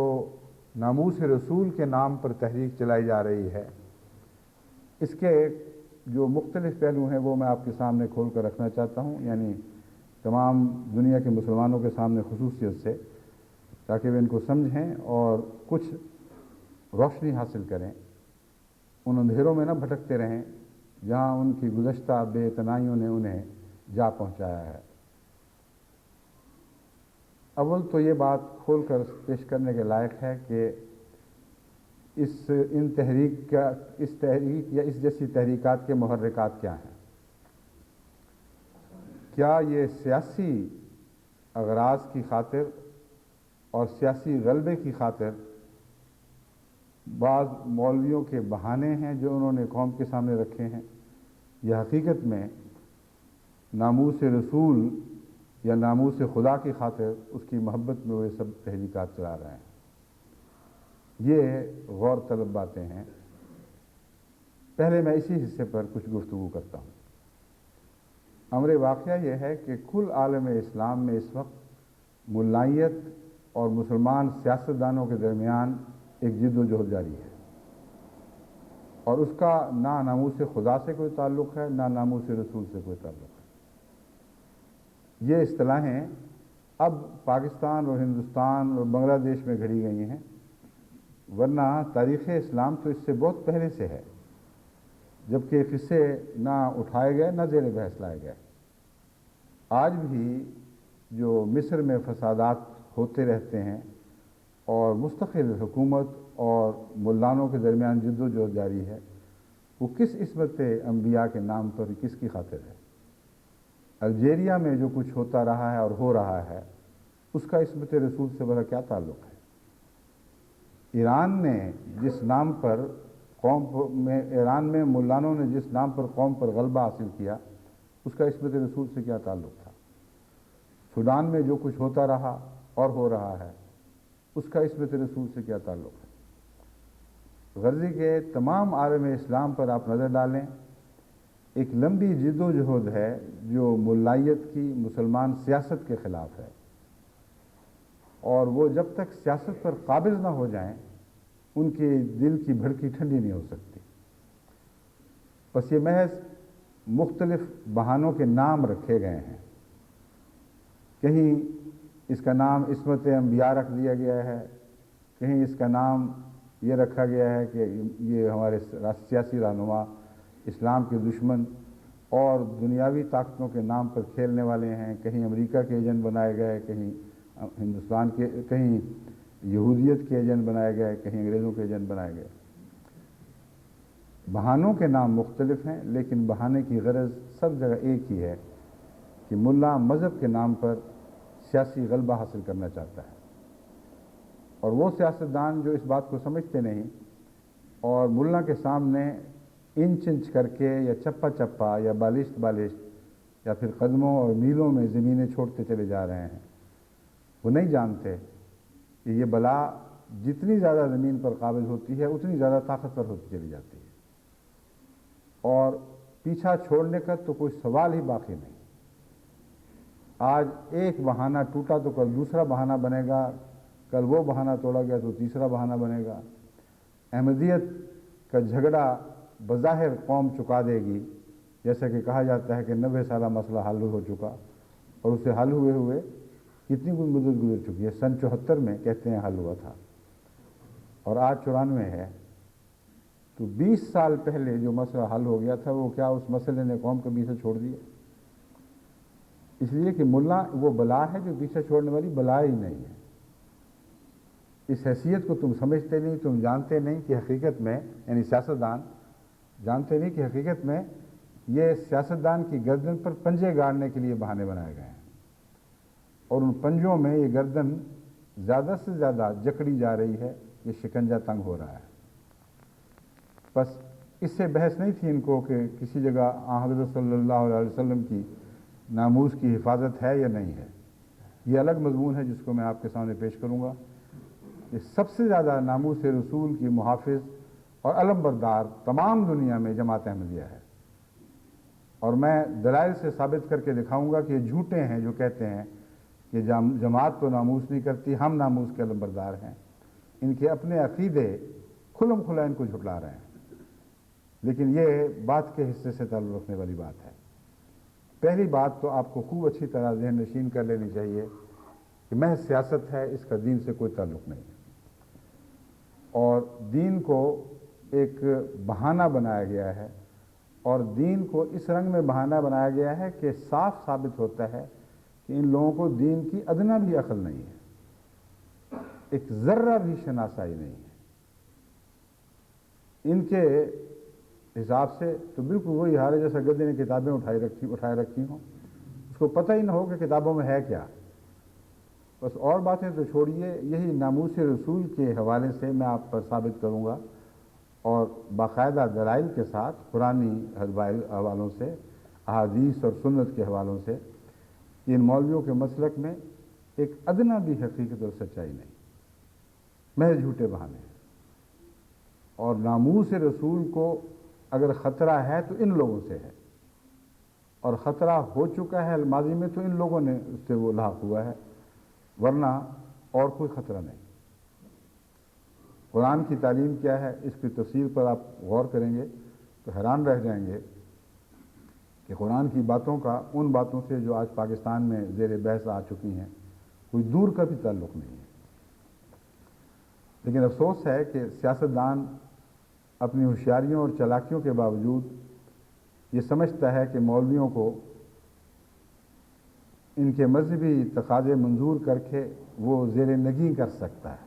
ناموس رسول کے نام پر تحریک چلائی جا رہی ہے، اس کے جو مختلف پہلو ہیں وہ میں آپ کے سامنے کھول کر رکھنا چاہتا ہوں، یعنی تمام دنیا کے مسلمانوں کے سامنے خصوصیت سے، تاکہ وہ ان کو سمجھیں اور کچھ روشنی حاصل کریں، ان اندھیروں میں نہ بھٹکتے رہیں جہاں ان کی گزشتہ بے اعتنائیوں نے انہیں جا پہنچایا ہے۔ اول تو یہ بات کھول کر پیش کرنے کے لائق ہے کہ اس تحریک یا اس جیسی تحریکات کے محرکات کیا ہیں۔ کیا یہ سیاسی اغراض کی خاطر اور سیاسی غلبے کی خاطر بعض مولویوں کے بہانے ہیں جو انہوں نے قوم کے سامنے رکھے ہیں، یا حقیقت میں ناموس رسول یا ناموس خدا کی خاطر اس کی محبت میں وہ سب تحریکات چلا رہے ہیں؟ یہ غور طلب باتیں ہیں۔ پہلے میں اسی حصے پر کچھ گفتگو کرتا ہوں۔ امر واقعہ یہ ہے کہ کل عالم اسلام میں اس وقت ملائیت اور مسلمان سیاستدانوں کے درمیان ایک جد و جہد جاری ہے، اور اس کا نہ ناموس خدا سے کوئی تعلق ہے، نہ ناموس رسول سے کوئی تعلق ہے۔ یہ اصطلاحیں اب پاکستان اور ہندوستان اور بنگلہ دیش میں گھڑی گئی ہیں، ورنہ تاریخ اسلام تو اس سے بہت پہلے سے ہے، جبکہ قصے نہ اٹھائے گئے نہ زیر بحث لائے گئے۔ آج بھی جو مصر میں فسادات ہوتے رہتے ہیں اور مستقل حکومت اور ملانوں کے درمیان جد و جہد جاری ہے، وہ کس عصمت انبیاء کے نام پر کس کی خاطر ہے؟ الجیریا میں جو کچھ ہوتا رہا ہے اور ہو رہا ہے، اس کا عصمت رسول سے بڑا کیا تعلق ہے؟ ایران نے جس نام پر ایران میں ملانوں نے جس نام پر قوم پر غلبہ حاصل کیا، اس کا عصمت رسول سے کیا تعلق تھا؟ سوڈان میں جو کچھ ہوتا رہا اور ہو رہا ہے، اس کا عصمت رسول سے کیا تعلق ہے؟ غرضی کے تمام عالم اسلام پر آپ نظر ڈالیں، ایک لمبی جد و جہد ہے جو ملائیت کی مسلمان سیاست کے خلاف ہے، اور وہ جب تک سیاست پر قابض نہ ہو جائیں ان کے دل کی بھڑکی ٹھنڈی نہیں ہو سکتی۔ بس یہ محض مختلف بہانوں کے نام رکھے گئے ہیں، کہیں اس کا نام عصمت انبیاء رکھ دیا گیا ہے، کہیں اس کا نام یہ رکھا گیا ہے کہ یہ ہمارے سیاسی رہنما اسلام کے دشمن اور دنیاوی طاقتوں کے نام پر کھیلنے والے ہیں، کہیں امریکہ کے ایجنٹ بنائے گئے، کہیں ہندوستان کے، کہیں یہودیت کے ایجنٹ بنائے گئے، کہیں انگریزوں کے ایجنٹ بنائے گئے۔ بہانوں کے نام مختلف ہیں، لیکن بہانے کی غرض سب جگہ ایک ہی ہے کہ ملا مذہب کے نام پر سیاسی غلبہ حاصل کرنا چاہتا ہے، اور وہ سیاستدان جو اس بات کو سمجھتے نہیں اور ملا کے سامنے انچ انچ کر کے یا چپا چپا یا بالشت بالشت یا پھر قدموں اور میلوں میں زمینیں چھوڑتے چلے جا رہے ہیں، وہ نہیں جانتے کہ یہ بلا جتنی زیادہ زمین پر قابض ہوتی ہے اتنی زیادہ طاقتور ہوتی چلی جاتی ہے، اور پیچھا چھوڑنے کا تو کوئی سوال ہی باقی نہیں۔ آج ایک بہانہ ٹوٹا تو کل دوسرا بہانہ بنے گا، کل وہ بہانہ توڑا گیا تو تیسرا بہانہ بنے گا۔ احمدیت کا جھگڑا بظاہر قوم چکا دے گی، جیسا کہ کہا جاتا ہے کہ 90 سالہ مسئلہ حل ہو چکا، اور اسے حل ہوئے ہوئے کتنی کچھ مدت گزر چکی ہے۔ سن 74 میں کہتے ہیں حل ہوا تھا، اور آج 94 ہے، تو 20 سال پہلے جو مسئلہ حل ہو گیا تھا وہ کیا اس مسئلے نے قوم کو پیچھے چھوڑ دیا؟ اس لیے کہ ملا وہ بلا ہے جو پیچھے چھوڑنے والی بلا ہی نہیں ہے۔ اس حیثیت کو تم سمجھتے نہیں، تم جانتے نہیں کہ حقیقت میں، یعنی سیاستدان جانتے نہیں کہ حقیقت میں یہ سیاستدان کی گردن پر پنجے گاڑنے کے لیے بہانے بنائے گئے ہیں، اور ان پنجوں میں یہ گردن زیادہ سے زیادہ جکڑی جا رہی ہے، یہ شکنجہ تنگ ہو رہا ہے۔ بس اس سے بحث نہیں تھی ان کو کہ کسی جگہ حضرت صلی اللہ علیہ وسلم کی ناموس کی حفاظت ہے یا نہیں ہے. یہ الگ مضمون ہے جس کو میں آپ کے سامنے پیش کروں گا. کہ سب سے زیادہ ناموس رسول کی محافظ اور علم بردار تمام دنیا میں جماعت احمدیہ ہے. اور میں دلائل سے ثابت کر کے دکھاؤں گا کہ یہ جھوٹے ہیں جو کہتے ہیں کہ جماعت تو ناموس نہیں کرتی، ہم ناموس کے علم بردار ہیں. ان کے اپنے عقیدے کھلم کھلا ان کو جھٹلا رہے ہیں. لیکن یہ بات کے حصے سے تعلق رکھنے والی بات ہے. پہلی بات تو آپ کو خوب اچھی طرح ذہن نشین کر لینی چاہیے کہ محض سیاست ہے، اس کا دین سے کوئی تعلق نہیں ہے. اور دین کو ایک بہانہ بنایا گیا ہے، اور دین کو اس رنگ میں بہانہ بنایا گیا ہے کہ صاف ثابت ہوتا ہے کہ ان لوگوں کو دین کی ادنا بھی عقل نہیں ہے، ایک ذرہ بھی شناسائی نہیں ہے. ان کے حساب سے تو بالکل وہی حال ہے جیسا گدے نے کتابیں اٹھائے رکھی ہوں، اس کو پتہ ہی نہ ہو کہ کتابوں میں ہے کیا. بس اور باتیں تو چھوڑیے، یہی ناموس رسول کے حوالے سے میں آپ پر ثابت کروں گا، اور باقاعدہ دلائل کے ساتھ قرآنی حوالوں سے، احادیث اور سنت کے حوالوں سے، ان مولویوں کے مسلک میں ایک ادنا بھی حقیقت اور سچائی نہیں، محض جھوٹے بہانے ہیں. اور ناموس رسول کو اگر خطرہ ہے تو ان لوگوں سے ہے، اور خطرہ ہو چکا ہے ماضی میں تو ان لوگوں نے اس سے وہ لاحق ہوا ہے، ورنہ اور کوئی خطرہ نہیں. قرآن کی تعلیم کیا ہے، اس کی تفسیر پر آپ غور کریں گے تو حیران رہ جائیں گے کہ قرآن کی باتوں کا ان باتوں سے جو آج پاکستان میں زیر بحث آ چکی ہیں کوئی دور کا بھی تعلق نہیں ہے. لیکن افسوس ہے کہ سیاستدان اپنی ہوشیاریوں اور چالاکیوں کے باوجود یہ سمجھتا ہے کہ مولویوں کو ان کے مذہبی تقاضے منظور کر کے وہ زیر نگیں کر سکتا ہے،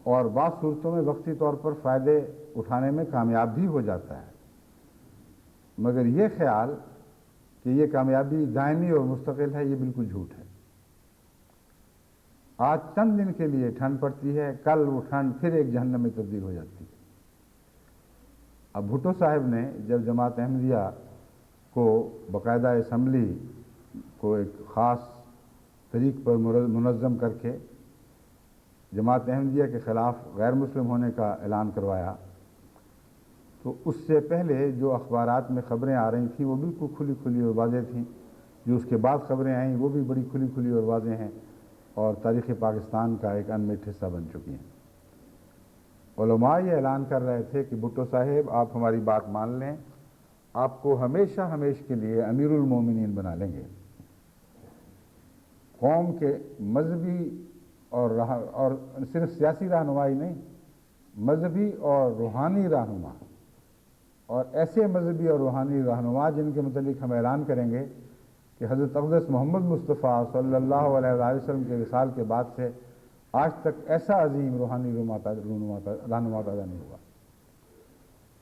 اور بعض صورتوں میں وقتی طور پر فائدے اٹھانے میں کامیاب بھی ہو جاتا ہے. مگر یہ خیال کہ یہ کامیابی دائمی اور مستقل ہے، یہ بالکل جھوٹ ہے. آج چند دن کے لیے ٹھنڈ پڑتی ہے، کل وہ ٹھنڈ پھر ایک جہنم میں تبدیل ہو جاتی ہے. اب بھٹو صاحب نے جب جماعت احمدیہ کو باقاعدہ اسمبلی کو ایک خاص طریق پر منظم کر کے جماعت احمدیہ کے خلاف غیر مسلم ہونے کا اعلان کروایا، تو اس سے پہلے جو اخبارات میں خبریں آ رہی تھیں وہ بالکل کھلی کھلی اور واضح تھیں. جو اس کے بعد خبریں آئیں وہ بھی بڑی کھلی کھلی اور واضح ہیں، اور تاریخ پاکستان کا ایک انمٹ حصہ بن چکی ہیں. علماء یہ اعلان کر رہے تھے کہ بھٹو صاحب آپ ہماری بات مان لیں، آپ کو ہمیشہ ہمیش کے لیے امیر المومنین بنا لیں گے. قوم کے مذہبی اور صرف سیاسی رہنمائی نہیں، مذہبی اور روحانی رہنما، اور ایسے مذہبی اور روحانی رہنما جن کے متعلق ہم اعلان کریں گے کہ حضرت اقدس محمد مصطفیٰ صلی اللہ علیہ وسلم کے وصال کے بعد سے آج تک ایسا عظیم روحانی رہنما پیدا نہیں ہوا.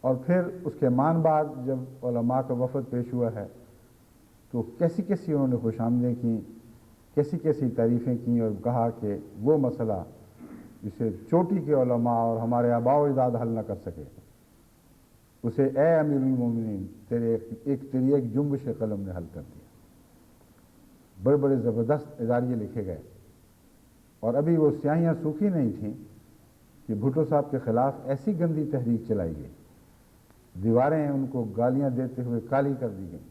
اور پھر اس کے مان بعد جب علماء کا وفد پیش ہوا ہے تو کیسی کیسی انہوں نے خوش آمدیں کیں، کیسی کیسی تعریفیں کیں، اور کہا کہ وہ مسئلہ جسے چوٹی کے علماء اور ہمارے آباء و اجداد حل نہ کر سکے، اسے اے امیر المومنین تیری ایک جنبش قلم نے حل کر دیا. بڑے بڑے زبردست اداریے لکھے گئے، اور ابھی وہ سیاہیاں سوکھی نہیں تھیں کہ بھٹو صاحب کے خلاف ایسی گندی تحریک چلائی گئی، دیواریں ان کو گالیاں دیتے ہوئے کالی کر دی گئیں،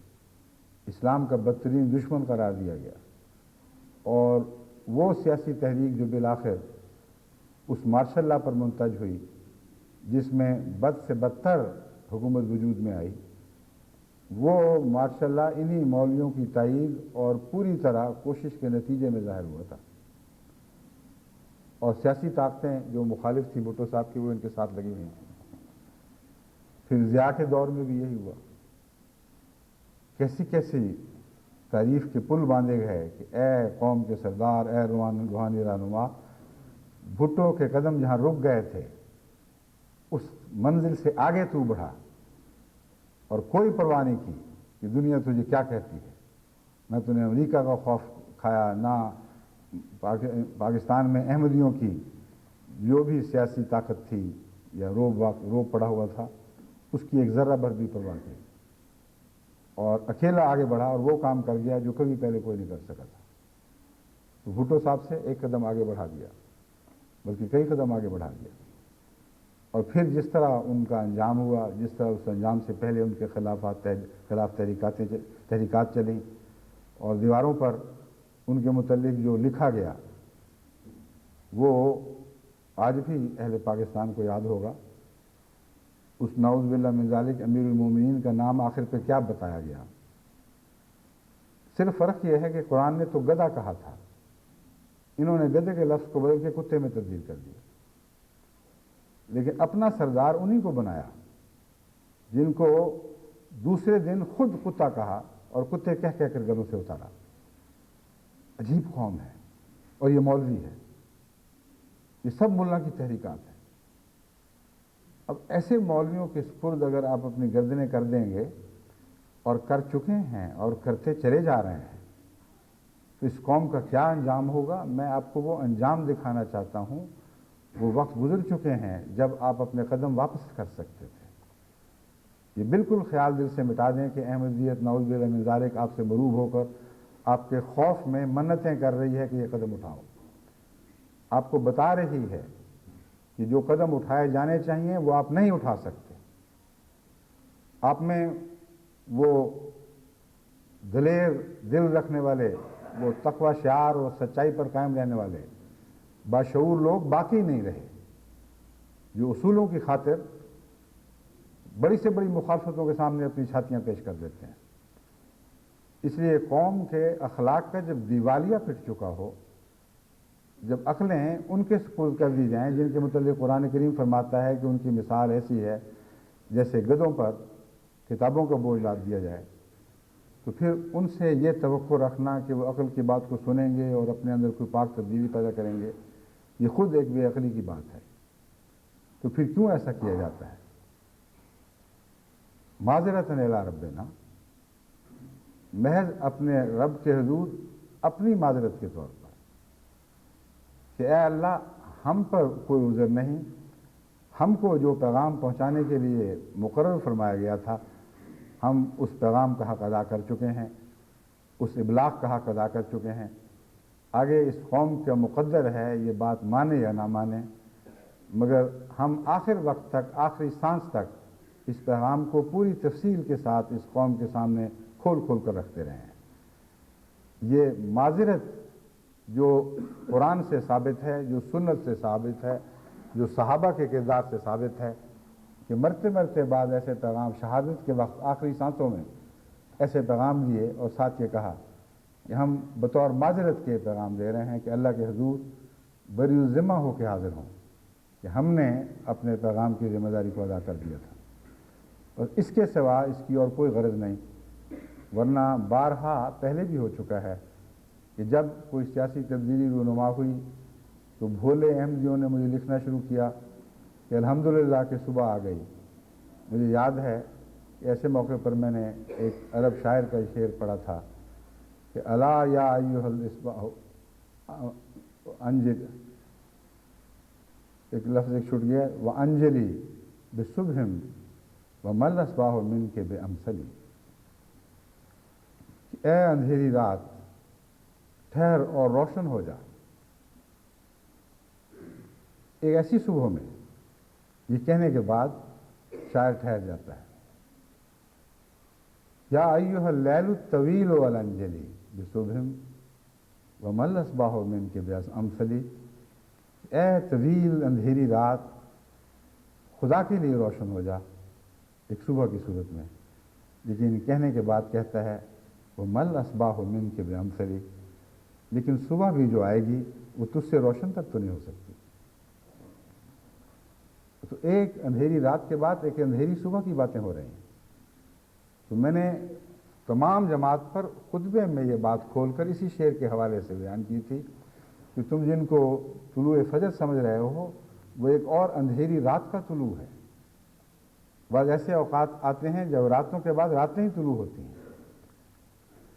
اسلام کا بدترین دشمن قرار دیا گیا. اور وہ سیاسی تحریک جو بالآخر اس مارشل لا پر منتج ہوئی، جس میں بد سے بدتر حکومت وجود میں آئی، وہ ماشاء اللہ انہی مولویوں کی تائید اور پوری طرح کوشش کے نتیجے میں ظاہر ہوا تھا. اور سیاسی طاقتیں جو مخالف تھیں بھٹو صاحب کی وہ ان کے ساتھ لگی ہوئی تھیں. پھر ضیاء کے دور میں بھی یہی ہوا، کیسی کیسی تعریف کے پل باندھے گئے کہ اے قوم کے سردار، اے روحانی رہنما، بھٹو کے قدم جہاں رک گئے تھے اس منزل سے آگے تو بڑھا، اور کوئی پرواہ نہیں کی کہ دنیا تجھے کیا کہتی ہے. نہ تو نے امریکہ کا خوف کھایا، نہ پاکستان میں احمدیوں کی جو بھی سیاسی طاقت تھی یا روب پڑا ہوا تھا، اس کی ایک ذرہ بھر بھی پرواہ کی، اور اکیلا آگے بڑھا اور وہ کام کر گیا جو کبھی پہلے کوئی نہیں کر سکا تھا۔ تو بھٹو صاحب سے ایک قدم آگے بڑھا دیا، بلکہ کئی قدم آگے بڑھا دیا، اور پھر جس طرح ان کا انجام ہوا، جس طرح اس انجام سے پہلے ان کے خلاف تحریکات چلیں، اور دیواروں پر ان کے متعلق جو لکھا گیا وہ آج بھی اہل پاکستان کو یاد ہوگا۔ اس نعوذ باللہ من ذالک امیر المومنین کا نام آخر پہ کیا بتایا گیا؟ صرف فرق یہ ہے کہ قرآن نے تو گدھا کہا تھا، انہوں نے گدھے کے لفظ کو بدل کے کتے میں تبدیل کر دیا، لیکن اپنا سردار انہی کو بنایا جن کو دوسرے دن خود کتا کہا اور کتے کہہ کہہ کر گدھوں سے اتارا۔ عجیب قوم ہے، اور یہ مولوی ہے، یہ سب ملا کی تحریکات ہیں۔ اب ایسے مولویوں کے سپرد اگر آپ اپنی گردنیں کر دیں گے، اور کر چکے ہیں اور کرتے چلے جا رہے ہیں، تو اس قوم کا کیا انجام ہوگا؟ میں آپ کو وہ انجام دکھانا چاہتا ہوں۔ وہ وقت گزر چکے ہیں جب آپ اپنے قدم واپس کر سکتے تھے۔ یہ بالکل خیال دل سے مٹا دیں کہ احمدیت نعوذ باللہ من ذالک آپ سے مروب ہو کر آپ کے خوف میں منتیں کر رہی ہے کہ یہ قدم اٹھاؤ۔ آپ کو بتا رہی ہے کہ جو قدم اٹھائے جانے چاہیے وہ آپ نہیں اٹھا سکتے۔ آپ میں وہ دلیر دل رکھنے والے، وہ تقوی شعار اور سچائی پر قائم رہنے والے باشعور لوگ باقی نہیں رہے، جو اصولوں کی خاطر بڑی سے بڑی مخالفتوں کے سامنے اپنی چھاتیاں پیش کر دیتے ہیں۔ اس لیے قوم کے اخلاق کا جب دیوالیہ پھٹ چکا ہو، جب عقلیں ان کے سپرد کر دی جائیں جن کے متعلق قرآن کریم فرماتا ہے کہ ان کی مثال ایسی ہے جیسے گدھوں پر کتابوں کا بوجھ لاد دیا جائے، تو پھر ان سے یہ توقع رکھنا کہ وہ عقل کی بات کو سنیں گے اور اپنے اندر کوئی پاک تبدیلی پیدا کریں گے، یہ خود ایک بے عقلی کی بات ہے۔ تو پھر کیوں ایسا کیا جاتا ہے؟ معذرتاً الی ربنا، محض اپنے رب کے حضور اپنی معذرت کے طور پر کہ اے اللہ ہم پر کوئی عذر نہیں، ہم کو جو پیغام پہنچانے کے لیے مقرر فرمایا گیا تھا ہم اس پیغام کا حق ادا کر چکے ہیں، اس ابلاغ کا حق ادا کر چکے ہیں۔ آگے اس قوم کا مقدر ہے یہ بات مانے یا نہ مانے، مگر ہم آخر وقت تک، آخری سانس تک اس پیغام کو پوری تفصیل کے ساتھ اس قوم کے سامنے کھول کھول کر رکھتے رہے ہیں۔ یہ معذرت جو قرآن سے ثابت ہے، جو سنت سے ثابت ہے، جو صحابہ کے کردار سے ثابت ہے کہ مرتے مرتے بعد ایسے پیغام، شہادت کے وقت آخری سانسوں میں ایسے پیغام لیے اور ساتھ یہ کہا کہ ہم بطور معذرت کے پیغام دے رہے ہیں کہ اللہ کے حضور بری الذمہ ہو کے حاضر ہوں کہ ہم نے اپنے پیغام کی ذمہ داری کو ادا کر دیا تھا، اور اس کے سوا اس کی اور کوئی غرض نہیں۔ ورنہ بارہا پہلے بھی ہو چکا ہے کہ جب کوئی سیاسی تبدیلی رونما ہوئی تو بھولے احمدیوں نے مجھے لکھنا شروع کیا کہ الحمدللہ کہ صبح آ گئی۔ مجھے یاد ہے کہ ایسے موقع پر میں نے ایک عرب شاعر کا شعر پڑھا تھا کہ الا یا ایھا الاصباح انجل، ایک لفظ ایک چھوٹ گیا، وانجلی بصبح وما الاصباح منک بامثلی، اے اندھیری رات ٹھہر اور روشن ہو جا۔ ایک ایسی صبح میں یہ کہنے کے بعد شاعر ٹھہر جاتا ہے، یا ایھا اللیل الطویل والانجلی بصبح وما الاصباح منک بامثلی، اے طویل اندھیری رات خدا کے لیے روشن ہو جا، ایک صبح کی صورت میں، لیکن کہنے کے بعد کہتا ہے وما الاصباح منک بامثلی، لیکن صبح بھی جو آئے گی وہ تجھ سے روشن تک تو نہیں ہو سکتی۔ تو ایک اندھیری رات کے بعد ایک اندھیری صبح کی باتیں ہو رہی ہیں۔ تو میں نے تمام جماعت پر خطبے میں یہ بات کھول کر اسی شعر کے حوالے سے بیان کی تھی کہ تم جن کو طلوع فجر سمجھ رہے ہو وہ ایک اور اندھیری رات کا طلوع ہے۔ بعض ایسے اوقات آتے ہیں جب راتوں کے بعد راتیں ہی طلوع ہوتی ہیں۔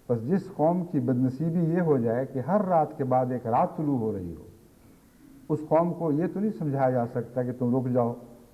بس جس قوم کی بدنصیبی یہ ہو جائے کہ ہر رات کے بعد ایک رات طلوع ہو رہی ہو، اس قوم کو یہ تو نہیں سمجھایا جا سکتا کہ تم رک جاؤ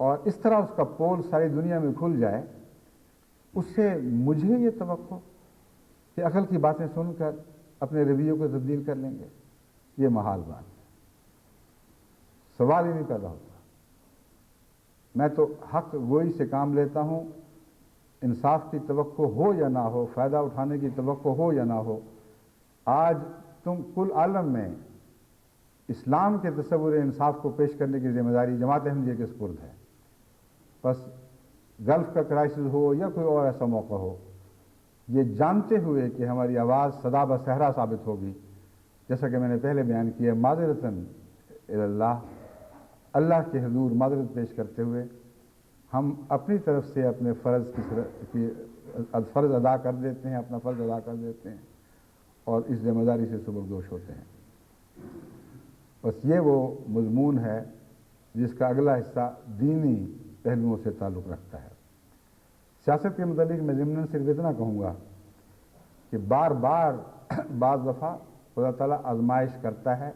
اور اس طرح اس کا پول ساری دنیا میں کھل جائے، اس سے مجھے یہ توقع کہ عقل کی باتیں سن کر اپنے رویوں کو تبدیل کر لیں گے، یہ محال بات ہے، سوال ہی نہیں پیدا ہوتا۔ میں تو حق گوئی سے کام لیتا ہوں، انصاف کی توقع ہو یا نہ ہو، فائدہ اٹھانے کی توقع ہو یا نہ ہو۔ آج تم کل عالم میں اسلام کے تصور انصاف کو پیش کرنے کی ذمہ داری جماعت احمدیہ کے سپرد ہے۔ بس گلف کا کرائسس ہو یا کوئی اور ایسا موقع ہو، یہ جانتے ہوئے کہ ہماری آواز صدا بصحرا ثابت ہوگی، جیسا کہ میں نے پہلے بیان کیا، معذرتاً اللہ، اللہ کے حضور معذرت پیش کرتے ہوئے ہم اپنی طرف سے اپنے فرض ادا کر دیتے ہیں، اپنا فرض ادا کر دیتے ہیں اور اس ذمہ داری سے سبکدوش ہوتے ہیں۔ بس یہ وہ مضمون ہے جس کا اگلا حصہ دینی پہلوؤں سے تعلق رکھتا ہے۔ سیاست کے متعلق میں ضمناً صرف اتنا کہوں گا کہ بار بار بعض دفعہ خدا تعالیٰ آزمائش کرتا ہے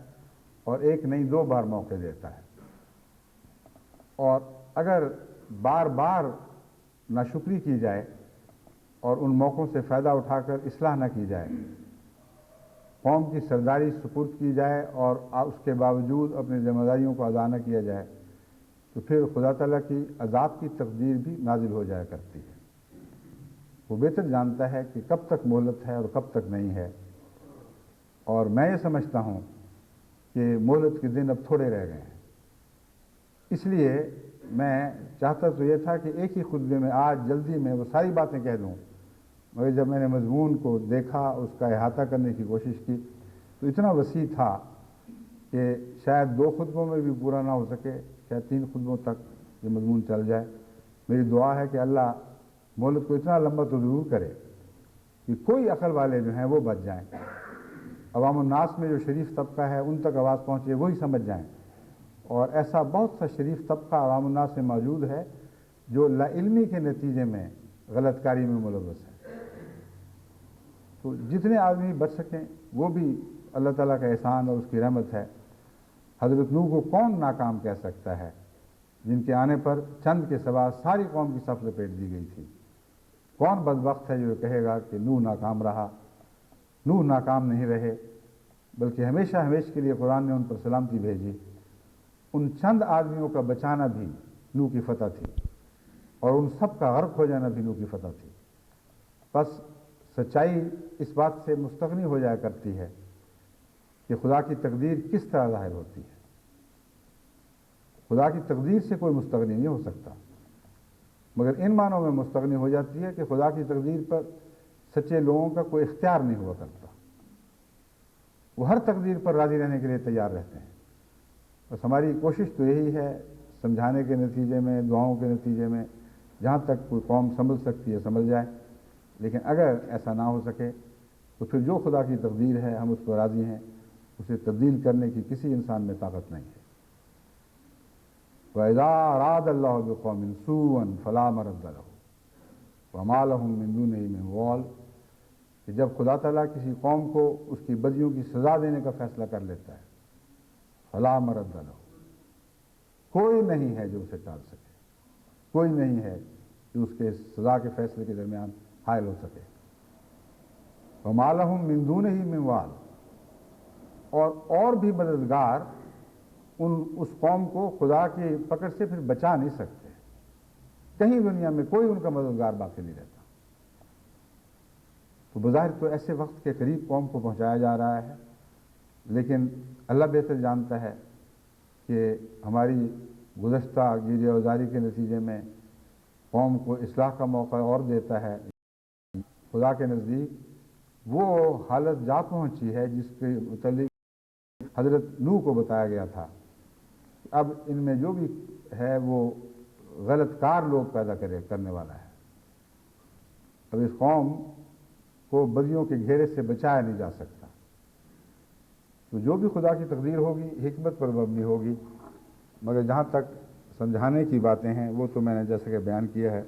اور ایک نہیں 2 بار موقع دیتا ہے، اور اگر بار بار ناشکری کی جائے اور ان موقعوں سے فائدہ اٹھا کر اصلاح نہ کی جائے، قوم کی سرداری سپرد کی جائے اور اس کے باوجود اپنی ذمہ داریوں کو ادا نہ کیا جائے، تو پھر خدا تعالیٰ کی عذاب کی تقدیر بھی نازل ہو جایا کرتی ہے۔ وہ بہتر جانتا ہے کہ کب تک مہلت ہے اور کب تک نہیں ہے، اور میں یہ سمجھتا ہوں کہ مہلت کے دن اب تھوڑے رہ گئے ہیں۔ اس لیے میں چاہتا تو یہ تھا کہ ایک ہی خطبے میں آج جلدی میں وہ ساری باتیں کہہ دوں، مگر جب میں نے مضمون کو دیکھا، اس کا احاطہ کرنے کی کوشش کی، تو اتنا وسیع تھا کہ شاید 2 خطبوں میں بھی پورا نہ ہو سکے، شاید 3 خطبوں تک یہ مضمون چل جائے۔ میری دعا ہے کہ اللہ مہلت کو اتنا لمبا تو ضرور کرے کہ کوئی عقل والے جو ہیں وہ بچ جائیں، عوام الناس میں جو شریف طبقہ ہے ان تک آواز پہنچے، وہی سمجھ جائیں، اور ایسا بہت سا شریف طبقہ عوام الناس میں موجود ہے جو لا علمی کے نتیجے میں غلط کاری میں ملوث ہے۔ تو جتنے آدمی بچ سکیں وہ بھی اللہ تعالیٰ کا احسان اور اس کی رحمت ہے۔ حضرت نوح کو کون ناکام کہہ سکتا ہے، جن کے آنے پر چند کے سوا ساری قوم کی صف لپیٹ دی گئی تھی؟ کون بدبخت ہے جو کہے گا کہ نوح ناکام رہا؟ نوح ناکام نہیں رہے، بلکہ ہمیشہ ہمیشہ کے لیے قرآن نے ان پر سلامتی بھیجی۔ ان چند آدمیوں کا بچانا بھی نوح کی فتح تھی، اور ان سب کا غرق ہو جانا بھی نوح کی فتح تھی۔ بس سچائی اس بات سے مستغنی ہو جایا کرتی ہے کہ خدا کی تقدیر کس طرح ظاہر ہوتی ہے۔ خدا کی تقدیر سے کوئی مستغنی نہیں ہو سکتا، مگر ان معنوں میں مستغنی ہو جاتی ہے کہ خدا کی تقدیر پر سچے لوگوں کا کوئی اختیار نہیں ہوا کرتا، وہ ہر تقدیر پر راضی رہنے کے لیے تیار رہتے ہیں۔ بس ہماری کوشش تو یہی ہے، سمجھانے کے نتیجے میں، دعاؤں کے نتیجے میں، جہاں تک کوئی قوم سنبھل سکتی ہے سنبھل جائے، لیکن اگر ایسا نہ ہو سکے تو پھر جو خدا کی تقدیر ہے ہم اس کو راضی ہیں، اسے تبدیل کرنے کی کسی انسان میں طاقت نہیں ہے۔ وَإِذَا أَرَادَ اللَّهُ بِقَوْمٍ سُوءًا فَلَا مَرَدَّ لَهُ وَمَا لَهُم مِّن دُونِهِ مِن وَالٍ، کہ جب خدا تعالیٰ کسی قوم کو اس کی بدیوں کی سزا دینے کا فیصلہ کر لیتا ہے، فَلَا مَرَدَّ لَهُ، کوئی نہیں ہے جو اسے ٹال سکے، کوئی نہیں ہے جو اس کے سزا کے فیصلے کے درمیان حائل ہو سکے۔ وَمَا لَهُم مِّن دُونِهِ مِن وَالٍ، اور بھی مددگار اس قوم کو خدا کی پکڑ سے پھر بچا نہیں سکتے، کہیں دنیا میں کوئی ان کا مددگار باقی نہیں رہتا۔ تو بظاہر تو ایسے وقت کے قریب قوم کو پہنچایا جا رہا ہے، لیکن اللہ بہتر جانتا ہے کہ ہماری گزشتہ گیری اوزاری کے نتیجے میں قوم کو اصلاح کا موقع اور دیتا ہے۔ خدا کے نزدیک وہ حالت جا پہنچی ہے جس کے متعلق حضرت نوح کو بتایا گیا تھا، اب ان میں جو بھی ہے وہ غلط کار لوگ پیدا کرنے والا ہے۔ اب اس قوم کو بدیوں کے گھیرے سے بچایا نہیں جا سکتا، تو جو بھی خدا کی تقدیر ہوگی حکمت پر مبنی ہوگی، مگر جہاں تک سمجھانے کی باتیں ہیں وہ تو میں نے جیسا کہ بیان کیا ہے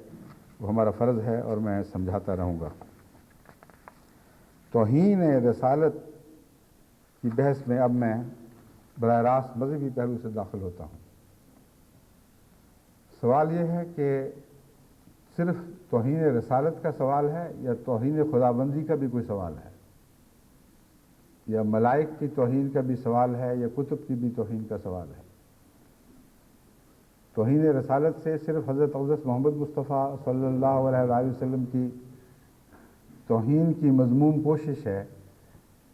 وہ ہمارا فرض ہے اور میں سمجھاتا رہوں گا۔ توہین رسالت کی بحث میں اب میں براہ راست مذہبی پہلو سے داخل ہوتا ہوں۔ سوال یہ ہے کہ صرف توہین رسالت کا سوال ہے یا توہین خداوندی کا بھی کوئی سوال ہے، یا ملائک کی توہین کا بھی سوال ہے، یا کتب کی بھی توہین کا سوال ہے؟ توہین رسالت سے صرف حضرت اقدس محمد مصطفیٰ صلی اللہ علیہ وآلہ وسلم کی توہین کی مذموم کوشش ہے،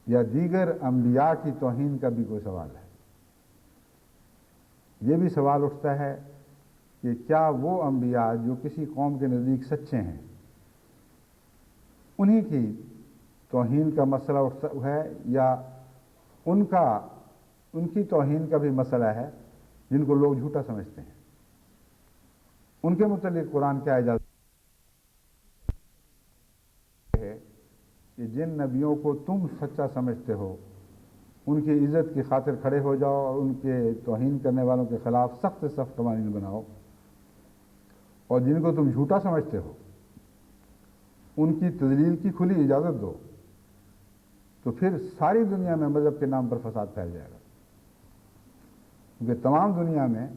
یا دیگر انبیاء کی توہین کا بھی کوئی سوال ہے؟ یہ بھی سوال اٹھتا ہے کہ کیا وہ انبیاء جو کسی قوم کے نزدیک سچے ہیں، انہی کی توہین کا مسئلہ اٹھتا ہے، یا ان کی توہین کا بھی مسئلہ ہے جن کو لوگ جھوٹا سمجھتے ہیں؟ ان کے متعلق قرآن کیا اجازت ہے کہ جن نبیوں کو تم سچا سمجھتے ہو ان کی عزت کی خاطر کھڑے ہو جاؤ اور ان کے توہین کرنے والوں کے خلاف سخت سے سخت قوانین بناؤ، اور جن کو تم جھوٹا سمجھتے ہو ان کی تذلیل کی کھلی اجازت دو، تو پھر ساری دنیا میں مذہب کے نام پر فساد پھیل جائے گا، کیونکہ تمام دنیا میں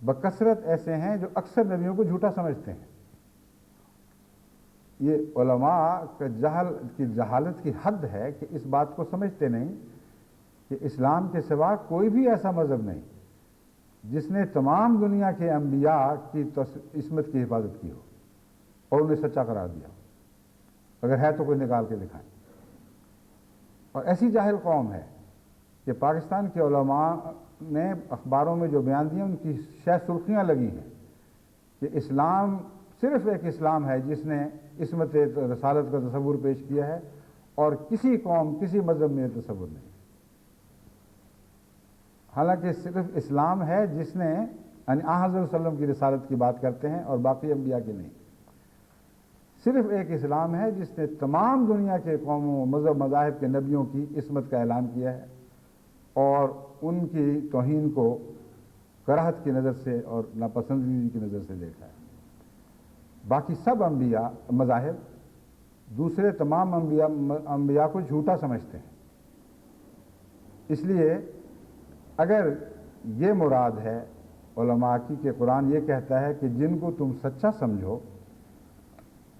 بکثرت ایسے ہیں جو اکثر نبیوں کو جھوٹا سمجھتے ہیں۔ یہ علماء کی جہالت کی حد ہے کہ اس بات کو سمجھتے نہیں کہ اسلام کے سوا کوئی بھی ایسا مذہب نہیں جس نے تمام دنیا کے انبیاء کی عصمت کی حفاظت کی ہو اور انہیں سچا قرار دیا ہو۔ اگر ہے تو کوئی نکال کے دکھائیں۔ اور ایسی جاہل قوم ہے کہ پاکستان کے علماء نے اخباروں میں جو بیان دیے ان کی شاید سرخیاں لگی ہیں کہ اسلام صرف ایک اسلام ہے جس نے عصمت رسالت کا تصور پیش کیا ہے، اور کسی قوم کسی مذہب میں یہ تصور نہیں۔ حالانکہ صرف اسلام ہے جس نے یعنی حضرت صلی اللہ علیہ وسلم کی رسالت کی بات کرتے ہیں اور باقی انبیاء کی نہیں۔ صرف ایک اسلام ہے جس نے تمام دنیا کے قوموں مذاہب کے نبیوں کی عصمت کا اعلان کیا ہے اور ان کی توہین کو کراہت کی نظر سے اور ناپسندیدگی کی نظر سے دیکھا ہے۔ باقی سب مذاہب دوسرے تمام انبیاء کو جھوٹا سمجھتے ہیں۔ اس لیے اگر یہ مراد ہے علماء کی کہ قرآن یہ کہتا ہے کہ جن کو تم سچا سمجھو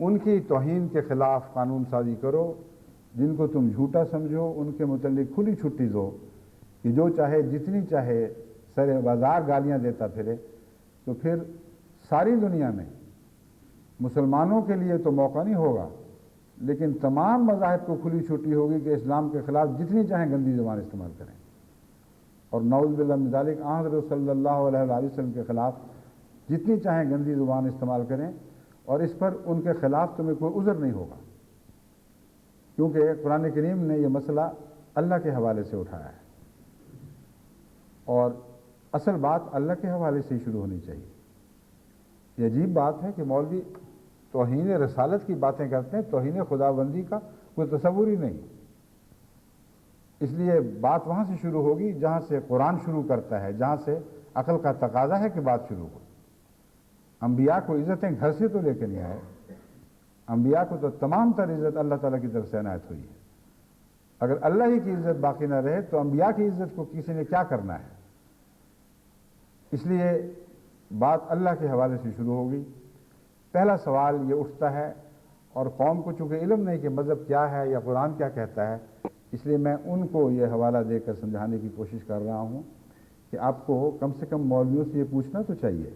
ان کی توہین کے خلاف قانون سازی کرو، جن کو تم جھوٹا سمجھو ان کے متعلق کھلی چھٹی دو کہ جو چاہے جتنی چاہے سر بازار گالیاں دیتا پھرے، تو پھر ساری دنیا میں مسلمانوں کے لیے تو موقع نہیں ہوگا، لیکن تمام مذاہب کو کھلی چھٹی ہوگی کہ اسلام کے خلاف جتنی چاہیں گندی زبان استعمال کریں، اور نعوذ باللہ من ذالک حضرت صلی اللہ علیہ وآلہ وسلم کے خلاف جتنی چاہیں گندی زبان استعمال کریں، اور اس پر ان کے خلاف تمہیں کوئی عذر نہیں ہوگا، کیونکہ قرآن کریم نے یہ مسئلہ اللہ کے حوالے سے اٹھایا ہے، اور اصل بات اللہ کے حوالے سے ہی شروع ہونی چاہیے۔ یہ عجیب بات ہے کہ مولوی توہین رسالت کی باتیں کرتے ہیں، توہین خداوندی کا کوئی تصور ہی نہیں۔ اس لیے بات وہاں سے شروع ہوگی جہاں سے قرآن شروع کرتا ہے، جہاں سے عقل کا تقاضا ہے کہ بات شروع ہو۔ انبیاء کو عزتیں گھر سے تو لے کے نہیں آئے، انبیاء کو تو تمام تر عزت اللہ تعالیٰ کی طرف سے عنایت ہوئی ہے۔ اگر اللہ ہی کی عزت باقی نہ رہے تو انبیاء کی عزت کو کسی نے کیا کرنا ہے؟ اس لیے بات اللہ کے حوالے سے شروع ہوگی۔ پہلا سوال یہ اٹھتا ہے، اور قوم کو چونکہ علم نہیں کہ مذہب کیا ہے یا قرآن کیا کہتا ہے، اس لیے میں ان کو یہ حوالہ دے کر سمجھانے کی کوشش کر رہا ہوں کہ آپ کو کم سے کم مولویوں سے یہ پوچھنا تو چاہیے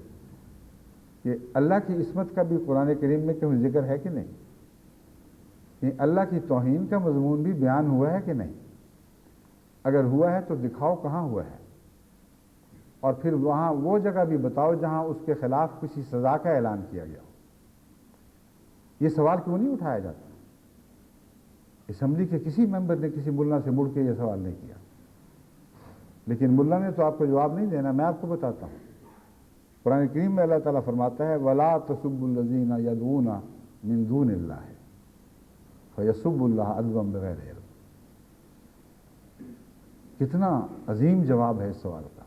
کہ اللہ کی عصمت کا بھی قرآن کریم میں کیوں ذکر ہے کہ نہیں، کہ اللہ کی توہین کا مضمون بھی بیان ہوا ہے کہ نہیں، اگر ہوا ہے تو دکھاؤ کہاں ہوا ہے، اور پھر وہاں وہ جگہ بھی بتاؤ جہاں اس کے خلاف کسی سزا کا اعلان کیا گیا ہو۔ یہ سوال کیوں نہیں اٹھایا جاتا؟ اسمبلی کے کسی ممبر نے کسی ملا سے مڑ کے یہ سوال نہیں کیا، لیکن ملا نے تو آپ کو جواب نہیں دینا، میں آپ کو بتاتا ہوں۔ قرآن کریم میں اللہ تعالیٰ فرماتا ہے وَلَا تَسُبُّوا الَّذِينَ يَدْعُونَ مِن دُونِ اللَّهِ فَيَسُبُّوا اللَّهَ عَدْوًا بِغَيْرِ عِلْمٍ۔ کتنا عظیم جواب ہے اس سوال کا۔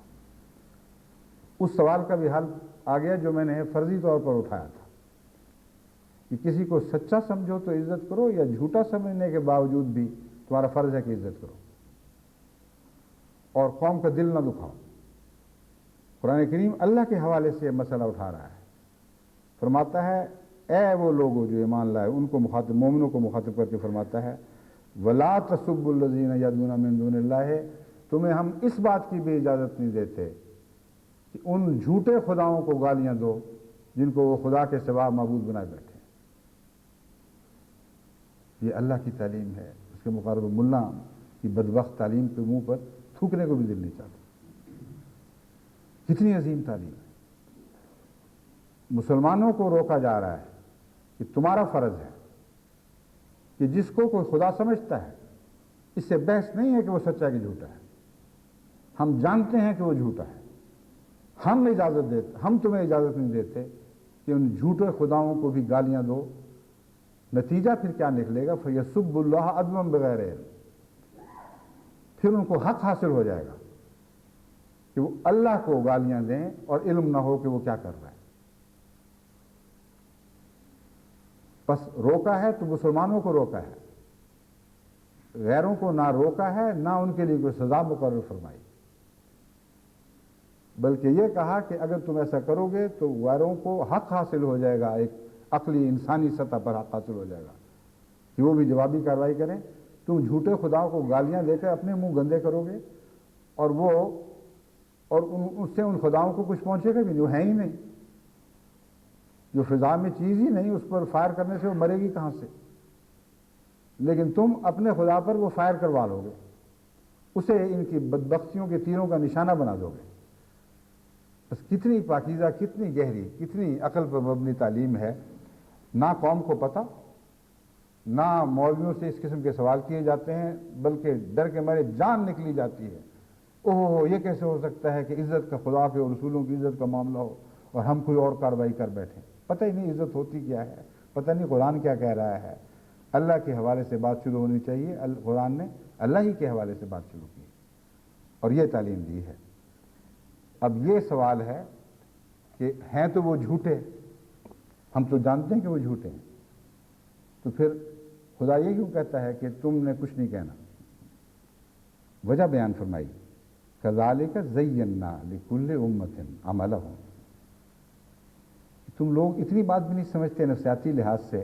اس سوال کا بھی حل آ گیا جو میں نے فرضی طور پر اٹھایا تھا کہ کسی کو سچا سمجھو تو عزت کرو، یا جھوٹا سمجھنے کے باوجود بھی تمہارا فرض ہے کہ عزت کرو، اور قوم کا دل نہ دکھاؤ۔ قرآن کریم اللہ کے حوالے سے مسئلہ اٹھا رہا ہے، فرماتا ہے اے وہ لوگوں جو ایمان لائے، ان کو مخاطب، مومنوں کو مخاطب کر کے فرماتا ہے وَلَا تَسُبُّوا الَّذِينَ يَدْعُونَ مِن دُونِ اللَّهِ، تمہیں ہم اس بات کی بھی اجازت نہیں دیتے کہ ان جھوٹے خداؤں کو گالیاں دو جن کو وہ خدا کے سوا معبود بنائے بیٹھے ہیں۔ یہ اللہ کی تعلیم ہے، اس کے مقابلے ملا کی بدبخت تعلیم کے منہ پر تھوکنے کو بھی دل نہیں چاہتا۔ کتنی عظیم تعلیم ہے۔ مسلمانوں کو روکا جا رہا ہے کہ تمہارا فرض ہے کہ جس کو کوئی خدا سمجھتا ہے، اس سے بحث نہیں ہے کہ وہ سچا کہ جھوٹا ہے، ہم جانتے ہیں کہ وہ جھوٹا ہے، ہم تمہیں اجازت نہیں دیتے کہ ان جھوٹے خداؤں کو بھی گالیاں دو۔ نتیجہ پھر کیا نکلے گا؟ فَيَسُبُّ اللَّهَ عَدْوًا بِغَيْرِ عِلْمٍ، پھر ان کو حق حاصل ہو جائے گا کہ وہ اللہ کو گالیاں دیں اور علم نہ ہو کہ وہ کیا کر رہا ہے۔ بس روکا ہے تو مسلمانوں کو روکا ہے، غیروں کو نہ روکا ہے، نہ ان کے لیے کوئی سزا مقرر فرمائی، بلکہ یہ کہا کہ اگر تم ایسا کرو گے تو غیروں کو حق حاصل ہو جائے گا، ایک عقلی انسانی سطح پر حق حاصل ہو جائے گا کہ وہ بھی جوابی کارروائی کریں۔ تم جھوٹے خداؤں کو گالیاں دے کر اپنے منہ گندے کرو گے اور اس سے ان خداؤں کو کچھ پہنچے گا بھی نہیں، وہ ہے ہی نہیں، جو فضا میں چیز ہی نہیں، اس پر فائر کرنے سے وہ مرے گی کہاں سے؟ لیکن تم اپنے خدا پر وہ فائر کروا لو گے، اسے ان کی بدبختیوں کے تیروں کا نشانہ بنا دو گے۔ بس کتنی پاکیزہ، کتنی گہری، کتنی عقل پر مبنی تعلیم ہے، نہ قوم کو پتہ، نہ مولویوں سے اس قسم کے سوال کیے جاتے ہیں، بلکہ ڈر کے مارے جان نکلی جاتی ہے۔ اوہ یہ کیسے ہو سکتا ہے کہ عزت کا، خدا کے اور رسولوں کی عزت کا معاملہ ہو اور ہم کوئی اور کارروائی کر بیٹھیں؟ پتہ ہی نہیں عزت ہوتی کیا ہے، پتہ نہیں قرآن کیا کہہ رہا ہے۔ اللہ کے حوالے سے بات شروع ہونی چاہیے، قرآن نے اللہ ہی کے حوالے سے بات شروع کی اور یہ تعلیم دی ہے۔ اب یہ سوال ہے کہ ہیں تو وہ جھوٹے، ہم تو جانتے ہیں کہ وہ جھوٹے ہیں، تو پھر خدا یہ کیوں کہتا ہے کہ تم نے کچھ نہیں کہنا؟ وجہ بیان فرمائی، کذالک زینا لکل امۃ عملہم، تم لوگ اتنی بات بھی نہیں سمجھتے نفسیاتی لحاظ سے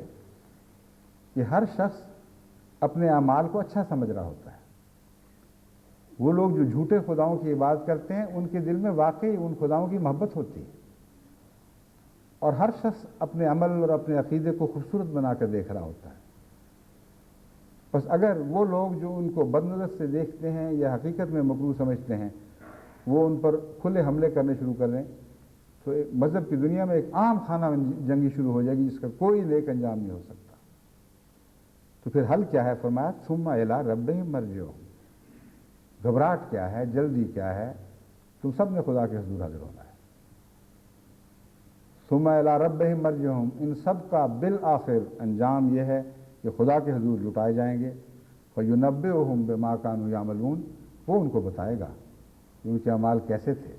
کہ ہر شخص اپنے اعمال کو اچھا سمجھ رہا ہوتا ہے۔ وہ لوگ جو جھوٹے خداؤں کی عبادت کرتے ہیں، ان کے دل میں واقعی ان خداؤں کی محبت ہوتی ہے، اور ہر شخص اپنے عمل اور اپنے عقیدے کو خوبصورت بنا کر دیکھ رہا ہوتا ہے۔ بس اگر وہ لوگ جو ان کو بد نظر سے دیکھتے ہیں یا حقیقت میں مکروہ سمجھتے ہیں، وہ ان پر کھلے حملے کرنے شروع کر دیں، تو مذہب کی دنیا میں ایک عام خانہ جنگی شروع ہو جائے گی جس کا کوئی نیک انجام نہیں ہو سکتا۔ تو پھر حل کیا ہے؟ فرمایا ثم الی ربہم مرجعہم، گھبراہٹ کیا ہے، جلدی کیا ہے؟ تم سب نے خدا کے حضور حاضر ہونا ہے۔ ثم الی ربہم مرجعہم، ان سب کا بالآخر انجام یہ ہے کہ خدا کے حضور لٹائے جائیں گے، فینبئہم بما کانوا یعملون، وہ ان کو بتائے گا کہ ان کے اعمال کیسے تھے،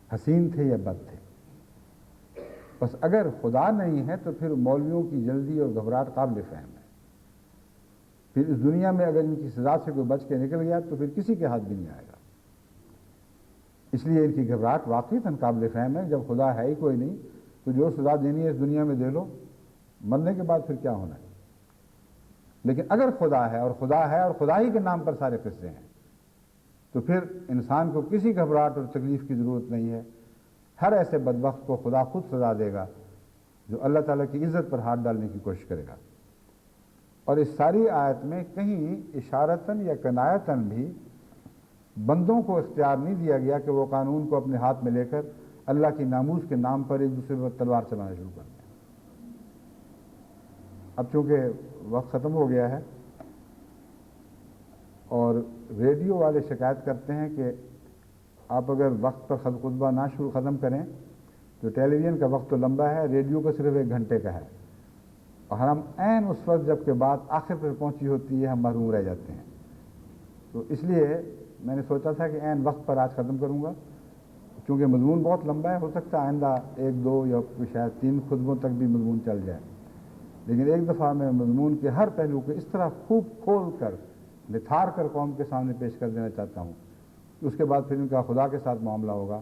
حسین تھے یا بد تھے۔ بس اگر خدا نہیں ہے تو پھر مولویوں کی جلدی اور گھبراہٹ قابل فہم ہے۔ پھر اس دنیا میں اگر ان کی سزا سے کوئی بچ کے نکل گیا تو پھر کسی کے ہاتھ بھی نہیں آئے گا۔ اس لیے ان کی گھبراہٹ واقعی قابل فہم ہے۔ جب خدا ہے ہی کوئی نہیں تو جو سزا دینی ہے اس دنیا میں دے لو، مرنے کے بعد پھر کیا ہونا ہے۔ لیکن اگر خدا ہے اور خدا ہی کے نام پر سارے قصے ہیں، تو پھر انسان کو کسی گھبراہٹ اور تکلیف کی ضرورت نہیں ہے۔ ہر ایسے بدبخت کو خدا خود سزا دے گا جو اللہ تعالیٰ کی عزت پر ہاتھ ڈالنے کی کوشش کرے گا۔ اور اس ساری آیت میں کہیں اشارتاً یا کنایتاً بھی بندوں کو اختیار نہیں دیا گیا کہ وہ قانون کو اپنے ہاتھ میں لے کر اللہ کی ناموس کے نام پر ایک دوسرے پر تلوار چلانا شروع کر دیں۔ اب چونکہ وقت ختم ہو گیا ہے اور ریڈیو والے شکایت کرتے ہیں کہ آپ اگر وقت پر خطبہ نہ ختم کریں تو ٹیلی ویژن کا وقت تو لمبا ہے، ریڈیو کا صرف 1 گھنٹے کا ہے، اور ہم عین اس وقت جب کہ بات آخر پر پہنچی ہوتی ہے ہم محروم رہ جاتے ہیں۔ تو اس لیے میں نے سوچا تھا کہ عین وقت پر آج ختم کروں گا، چونکہ مضمون بہت لمبا ہے، ہو سکتا ہے آئندہ 1 2 یا شاید 3 خطبوں تک بھی مضمون چل جائے، لیکن ایک دفعہ میں مضمون کے ہر پہلو کو اس طرح خوب کھول کر نتھار کر قوم کے سامنے پیش کر دینا چاہتا ہوں۔ اس کے بعد پھر ان کا خدا کے ساتھ معاملہ ہوگا